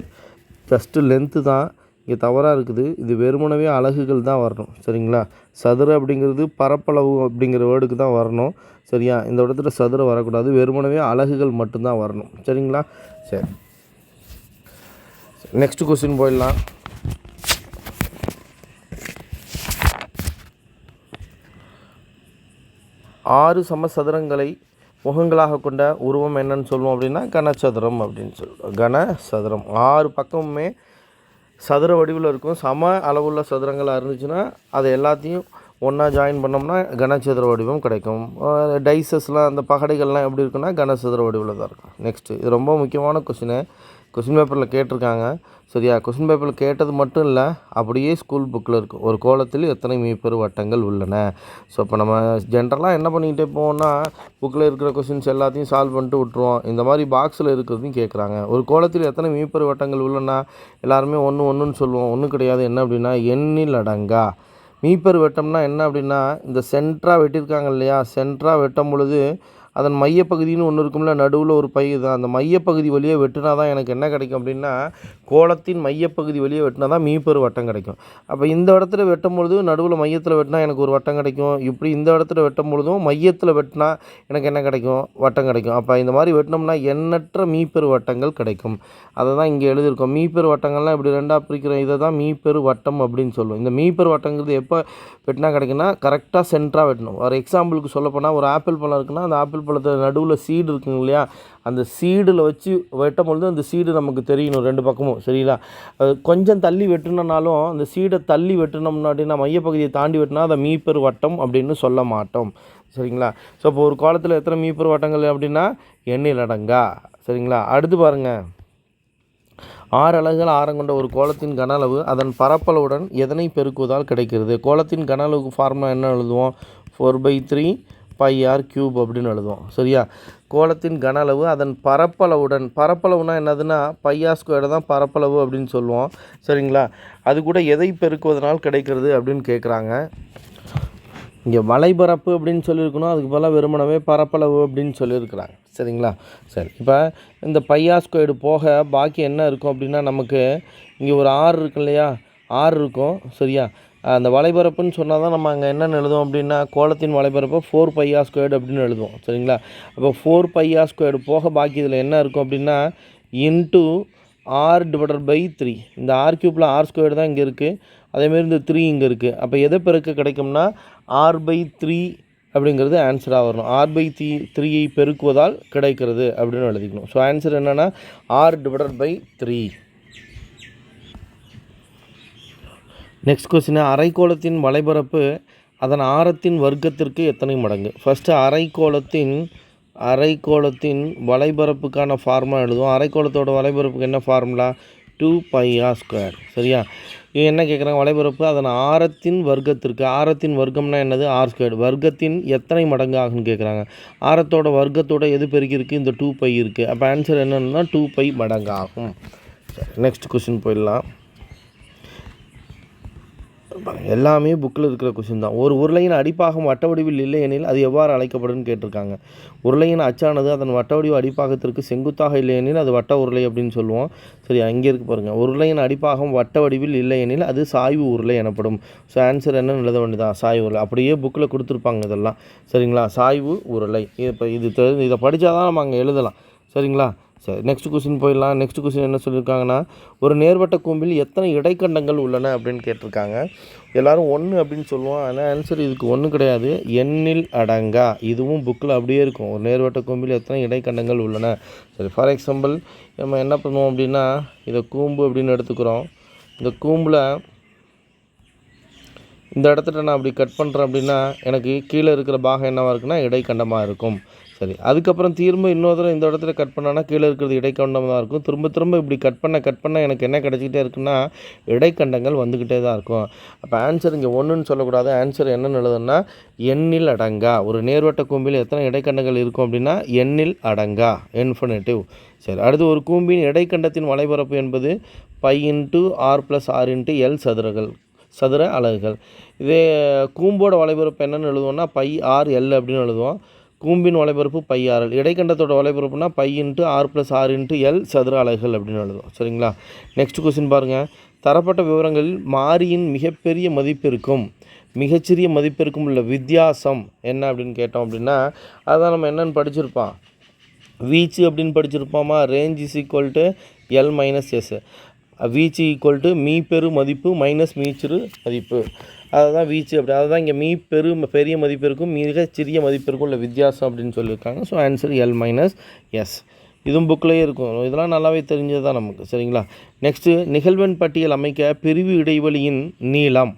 ஜஸ்ட்டு லென்த்து தான் இங்கே தவறாக இருக்குது. இது வெறுமனவே அலகுகள் தான் வரணும், சரிங்களா. சதுர அப்படிங்கிறது பரப்பளவு அப்படிங்கிற வேர்டுக்கு தான் வரணும், சரியா. இந்த இடத்துல சதுர வரக்கூடாது, வெறுமனவே அலகுகள் மட்டும்தான் வரணும், சரிங்களா. சரி, நெக்ஸ்ட் கொஸ்டின் போயிடலாம். ஆறு சமசதுரங்களை முகங்களாக கொண்ட உருவம் என்னன்னு சொல்லுவோம் அப்படின்னா கனசதுரம் அப்படின்னு சொல்லுவோம். கனசதுரம் 6 பக்கமுமே சதுர வடிவில் இருக்கும். சம அளவுள்ள சதுரங்களாக இருந்துச்சுன்னா அதை எல்லாத்தையும் ஒன்றா ஜாயின் பண்ணோம்னா கனசதுர வடிவம் கிடைக்கும். டைசஸ்லாம் அந்த பகடைகள்லாம் எப்படி இருக்குன்னா கனசதுர வடிவில் தான் இருக்கும். நெக்ஸ்ட்டு இது ரொம்ப முக்கியமான கொஸ்டின் பேப்பரில் கேட்டிருக்காங்க, சரியா. கொஸ்டின் பேப்பரில் கேட்டது மட்டும் இல்லை, அப்படியே ஸ்கூல் புக்கில் இருக்கும். ஒரு கோலத்தில் எத்தனை மீப்பெரு வட்டங்கள் உள்ளன. ஸோ இப்போ நம்ம ஜென்ரலாக என்ன பண்ணிக்கிட்டே போவோம்னா புக்கில் இருக்கிற கொஸ்டின்ஸ் எல்லாத்தையும் சால்வ் பண்ணிட்டு விட்ருவோம். இந்த மாதிரி பாக்ஸில் இருக்கிறதையும் கேட்குறாங்க. ஒரு கோலத்தில் எத்தனை மீப்பெரு வட்டங்கள் உள்ளன, எல்லாருமே ஒன்றுன்னு சொல்லுவோம். ஒன்றும் கிடையாது. என்ன அப்படின்னா எண்ணில் அடங்கா. மீப்பெரு வெட்டம்னா என்ன அப்படின்னா இந்த சென்டராக வெட்டியிருக்காங்க இல்லையா, சென்டராக வெட்டும் பொழுது அதன் மையப்பகுதின்னு ஒன்று இருக்கும்ல, நடுவில் ஒரு பை தான். அந்த மையப்பகுதி வழியே வெட்டினா தான் எனக்கு என்ன கிடைக்கும் அப்படின்னா கோலத்தின் மையப்பகுதி வழியே வெட்டினா தான் மீப்பெரு வட்டம் கிடைக்கும். அப்போ இந்த இடத்துல வெட்டும் பொழுது நடுவில் மையத்தில் வெட்டினா எனக்கு ஒரு வட்டம் கிடைக்கும். இப்படி இந்த இடத்துல வெட்டும் பொழுதும் மையத்தில் வெட்டினா எனக்கு என்ன கிடைக்கும், வட்டம் கிடைக்கும். அப்போ இந்த மாதிரி வெட்டினோம்னா எண்ணற்ற மீப்பெரு வட்டங்கள் கிடைக்கும். அதை தான் இங்கே எழுதியிருக்கோம். மீப்பெரு வட்டங்கள்லாம் இப்படி ரெண்டாக பிரிக்கிறோம். இதை தான் மீப்பெரு வட்டம் அப்படின்னு சொல்லுவோம். இந்த மீப்பெரு வட்டங்கிறது எப்போ வெட்டினா கிடைக்குன்னா கரெக்டாக சென்டராக வெட்டணும். ஒரு எக்ஸாம்பிளுக்கு சொல்லப்போனால் ஒரு ஆப்பிள் பழம் இருக்குன்னா அந்த ஆப்பிள் பழத்தில் நடுவில் சீடு இருக்குங்க இல்லையா, அந்த சீடில் வச்சு வெட்டும் பொழுது அந்த சீடு நமக்கு தெரியணும் 2 பக்கமும், சரிங்களா. கொஞ்சம் தள்ளி வெட்டினாலும் அந்த சீடை தள்ளி வெட்டினோம்னா அப்படின்னா மையப்பகுதியை தாண்டி வெட்டினா அதை மீப்பெரு வட்டம் அப்படின்னு சொல்ல மாட்டோம், சரிங்களா. ஸோ இப்போ ஒரு கோலத்தில் எத்தனை மீப்பெரு வட்டங்கள் அப்படின்னா எண்ணில் அடங்கா, சரிங்களா. அடுத்து பாருங்கள், 6 அலகுகள் ஆரம் கொண்ட ஒரு கோலத்தின் கன அளவு அதன் பரப்பளவுடன் எதனை பெருக்குவதால் கிடைக்கிறது. கோலத்தின் கன அளவுக்கு ஃபார்முலா என்ன எழுதுவோம், 4/3 πr³ அப்படின்னு எழுதுவோம், சரியா. கோலத்தின் கன அளவு அதன் பரப்பளவுனா என்னதுன்னா πr² தான் பரப்பளவு அப்படின்னு சொல்லுவோம், சரிங்களா. அது கூட எதை பெருக்குவதனால் கிடைக்கிறது அப்படின்னு கேட்குறாங்க. இங்கே வலைபரப்பு அப்படின்னு சொல்லியிருக்கணும், அதுக்கு பதிலாக வெறுமனவே பரப்பளவு அப்படின்னு சொல்லியிருக்கிறாங்க, சரிங்களா. சரி, இப்போ இந்த πr² போக பாக்கி என்ன இருக்கும் அப்படின்னா நமக்கு இங்கே ஒரு 6 இருக்கு இல்லையா, 6 இருக்கும், சரியா. அந்த வலைபரப்புன்னு சொன்னால் தான் நம்ம அங்கே என்னென்னு எழுதுவோம் அப்படின்னா கோலத்தின் வலைபரப்பு 4πr² அப்படின்னு எழுதுவோம், சரிங்களா. அப்போ 4πr² போக பாக்கி இதில் என்ன இருக்கும் அப்படின்னா இன்ட்டு r/3. இந்த r³ r² தான் இங்கே இருக்குது, அதேமாரி இந்த 3 இங்கே இருக்குது. அப்போ எதை பெருக்க கிடைக்கும்னா r/3 அப்படிங்கிறது ஆன்சராக வரணும். r/3 பெருக்குவதால் கிடைக்கிறது அப்படின்னு எழுதிக்கணும். ஸோ ஆன்சர் என்னென்னா r/3. நெக்ஸ்ட் கொஸ்டின், அரைக்கோளத்தின் வலைபரப்பு அதன் ஆரத்தின் வர்க்கத்திற்கு எத்தனை மடங்கு. ஃபஸ்ட்டு அரைக்கோளத்தின் வலைபரப்புக்கான ஃபார்முலா எழுதுவோம். அரைக்கோளத்தோட வலைபரப்புக்கு என்ன ஃபார்முலா, 2πr², சரியா. இது என்ன கேட்குறாங்க, வலைபரப்பு அதன் ஆரத்தின் வர்க்கத்திற்கு. ஆரத்தின் வர்க்கம்னா என்னது, r². வர்க்கத்தின் எத்தனை மடங்கு ஆகுன்னு கேட்குறாங்க. ஆரத்தோட வர்க்கத்தோட எது பெருக்கிருக்கு, இந்த 2π இருக்குது. அப்போ ஆன்சர் என்னென்னா 2π மடங்கு ஆகும். நெக்ஸ்ட் கொஸ்டின் போயிடலாம். எல்லாமே புக்கில் இருக்கிற கொஸ்டின் தான். ஒரு உருளையின் அடிப்பாகம் வட்ட வடிவில் இல்லை எனில் அது எவ்வாறு அழைக்கப்படுன்னு கேட்டிருக்காங்க. உருளையின் அச்சானது அதன் வட்ட வடிவ அடிப்பாகத்திற்கு செங்குத்தாக இல்லை எனில் அது வட்ட உருளை அப்படின்னு சொல்லுவோம், சரி. அங்கே இருக்கு பாருங்கள், உருளையின் அடிப்பாகம் வட்ட வடிவில் இல்லை எனில் அது சாய்வு உருளை எனப்படும். ஸோ ஆன்சர் என்னன்னு எழுத வேண்டியதான், சாய்வு உருளை. அப்படியே புக்கில் கொடுத்துருப்பாங்க இதெல்லாம், சரிங்களா. சாய்வு உருளை. இப்போ இதை படித்தா தான் நம்ம அங்கே எழுதலாம், சரிங்களா. சரி, நெக்ஸ்ட் கொஸ்டின் போயிடலாம். நெக்ஸ்ட் கொஸ்டின் என்ன சொல்லியிருக்காங்கன்னா, ஒரு நேர்வட்ட கூம்பில் எத்தனை இடைக்கண்டங்கள் உள்ளன அப்படின்னு கேட்டிருக்காங்க. எல்லோரும் 1 அப்படின்னு சொல்லுவோம். ஆனால் ஆன்சர் இதுக்கு 1 கிடையாது, எண்ணில் அடங்கா. இதுவும் புக்கில் அப்படியே இருக்கும். ஒரு நேர்வட்ட கூம்பில் எத்தனை இடைக்கண்டங்கள் உள்ளன. சரி, ஃபார் எக்ஸாம்பிள் நம்ம என்ன பண்ணுவோம் அப்படின்னா, இதை கூம்பு அப்படின்னு எடுத்துக்கிறோம். இந்த கூம்பில் இந்த இடத்துல நான் அப்படி கட் பண்ணுறேன் அப்படின்னா எனக்கு கீழே இருக்கிற பாகம் என்னவாக இருக்குன்னா இடைக்கண்டமாக இருக்கும். சரி, அதுக்கப்புறம் திரும்ப இன்னொரு தடவை இந்த இடத்துல கட் பண்ணான்னா கீழே இருக்கிறது இடைக்கண்டமாக இருக்கும். திரும்ப இப்படி கட் பண்ண எனக்கு என்ன கிடச்சிக்கிட்டே இருக்குன்னா இடைக்கண்டங்கள் வந்துக்கிட்டே தான் இருக்கும். அப்போ ஆன்சர் இங்கே 1ன்னு சொல்லக்கூடாது. ஆன்சர் என்னென்னு எழுதுன்னா எண்ணில் அடங்கா. ஒரு நேர்வட்ட கூம்பில் எத்தனை இடைக்கண்டங்கள் இருக்கும் அப்படின்னா எண்ணில் அடங்கா, இன்ஃபினிட்டிவ். சரி, அடுத்து ஒரு கூம்பின் இடைக்கண்டத்தின் வலைபரப்பு என்பது π × r+r × L சதுர அலகுகள். இதே கூம்போட வலைபரப்பு என்னென்னு எழுதுவோம்னா πr/L அப்படின்னு எழுதுவோம். கூம்பின் வலைபரப்பு πr/L. இடைக்கண்டத்தோட வலைபரப்புனா π × r+r × L சதுர அலகுகள் அப்படின்னு எழுதுவோம். சரிங்களா? நெக்ஸ்ட் கொஸ்டின் பாருங்கள். தரப்பட்ட விவரங்களில் மாறியின் மிகப்பெரிய மதிப்பிற்கும் மிகச்சிறிய மதிப்பிற்கும் உள்ள வித்தியாசம் என்ன அப்படின்னு கேட்டோம் அப்படின்னா அதுதான் நம்ம என்னென்னு படிச்சிருப்போம். வீச்சு அப்படின்னு படிச்சிருப்போமா. Range is equal to L - S. வீச்சு ஈக்குவல் டு மீப்பெரு மதிப்பு மைனஸ் மீச்சிறு மதிப்பு. அதுதான் வீச்சு. அப்படி அதுதான் இங்கே பெரிய மதிப்பிற்கும் மிக சிறிய மதிப்பிற்கும் உள்ள வித்தியாசம் அப்படின்னு சொல்லியிருக்காங்க. So answer L - S. இதுவும் புக்கிலேயே இருக்கும். இதெல்லாம் நல்லாவே தெரிஞ்சது தான் நமக்கு. சரிங்களா? நெக்ஸ்ட்டு நிகழ்வெண் பட்டியல் அமைக்க பிரிவு இடைவெளியின் நீளம்.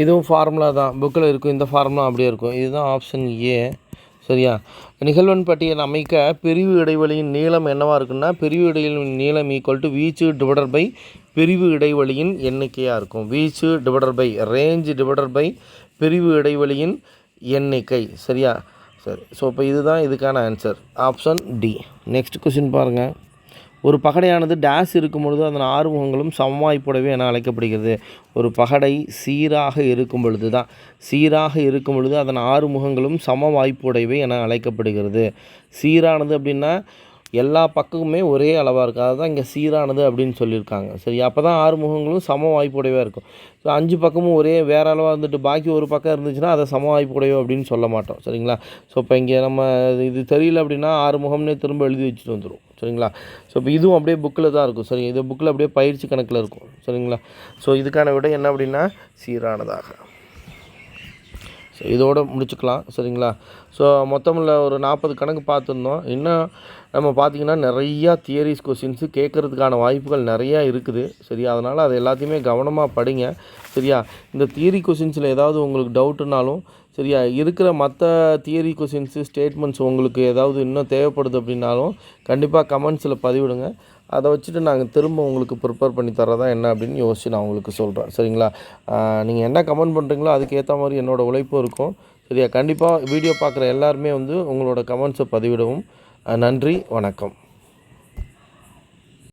இதுவும் ஃபார்முலா தான், புக்கில் இருக்கும். இந்த ஃபார்முலா அப்படியே இருக்கும். இதுதான் ஆப்ஷன் ஏ. சரியா? நிகழ்வெண் பட்டியல் அமைக்க பிரிவு இடைவெளியின் நீளம் என்னவாக இருக்குன்னா பிரிவு இடைவெளியின் நீளம் ஈக்குவல் டு வீச்சு டிவைடட் பை பிரிவு இடைவெளியின் எண்ணிக்கையாக இருக்கும். வீச்சு divided by range divided by பிரிவு இடைவெளியின் எண்ணிக்கை. சரியா? சரி, ஸோ இப்போ இதுதான் இதுக்கான answer, option D. Next question பாருங்கள். ஒரு பகடையானது டேஸ் இருக்கும் பொழுது அதன் 6 முகங்களும் சமவாய்ப்புடையவை என அழைக்கப்படுகிறது. ஒரு பகடை சீராக இருக்கும் பொழுது அதன் 6 முகங்களும் சமவாய்ப்புடையவை என அழைக்கப்படுகிறது. சீரானது அப்படின்னா எல்லா பக்கமுமே ஒரே அளவாக இருக்குது. அதுதான் இங்கே சீரானது அப்படின்னு சொல்லியிருக்காங்க. சரி, அப்போ தான் 6 முகங்களும் சம வாய்ப்புடையவாக இருக்கும். ஸோ 5 பக்கமும் ஒரே வேறு அளவாக இருந்துட்டு பாக்கி ஒரு பக்கம் இருந்துச்சுன்னா அதை சம வாய்ப்புடையவோ அப்படின்னு சொல்ல மாட்டோம். சரிங்களா? ஸோ இப்போ இங்கே நம்ம இது தெரியல அப்படின்னா 6 முகம்னே திரும்ப எழுதி வச்சுட்டு வந்துடும். சரிங்களா? ஸோ இப்போ இதுவும் அப்படியே புக்கில் தான் இருக்கும். சரி, இது புக்கில் அப்படியே பயிற்சி கணக்கில் இருக்கும். சரிங்களா? ஸோ இதுக்கான விடை என்ன அப்படின்னா சீரானதாக. ஸோ இதோடு முடிச்சுக்கலாம். சரிங்களா? ஸோ மொத்தமில் ஒரு 40 கணக்கு பார்த்துருந்தோம். இன்னும் நம்ம பார்த்திங்கன்னா நிறையா தியரிஸ் கொஸ்டின்ஸு கேட்குறதுக்கான வாய்ப்புகள் நிறையா இருக்குது. சரியா? அதனால் அது எல்லாத்தையுமே கவனமாக படிங்க. சரியா? இந்த தியரி கொஸ்டின்ஸில் ஏதாவது உங்களுக்கு டவுட்டுனாலும் சரியா, இருக்கிற மற்ற தியரி கொஸ்டின்ஸு ஸ்டேட்மெண்ட்ஸ் உங்களுக்கு ஏதாவது இன்னும் தேவைப்படுது அப்படின்னாலும் கண்டிப்பாக கமெண்ட்ஸில் பதிவிடுங்க. அதை வச்சுட்டு நாங்கள் திரும்ப உங்களுக்கு ப்ரிப்பேர் பண்ணி தரதா என்ன அப்படின்னு யோசித்து நான் உங்களுக்கு சொல்கிறேன். சரிங்களா? நீங்கள் என்ன கமெண்ட் பண்ணுறீங்களோ அதுக்கேற்ற மாதிரி என்னோடய உழைப்பும் இருக்கும். சரியா? கண்டிப்பாக வீடியோ பார்க்குற எல்லாருமே உங்களோட கமெண்ட்ஸை பதிவிடவும். நன்றி, வணக்கம்.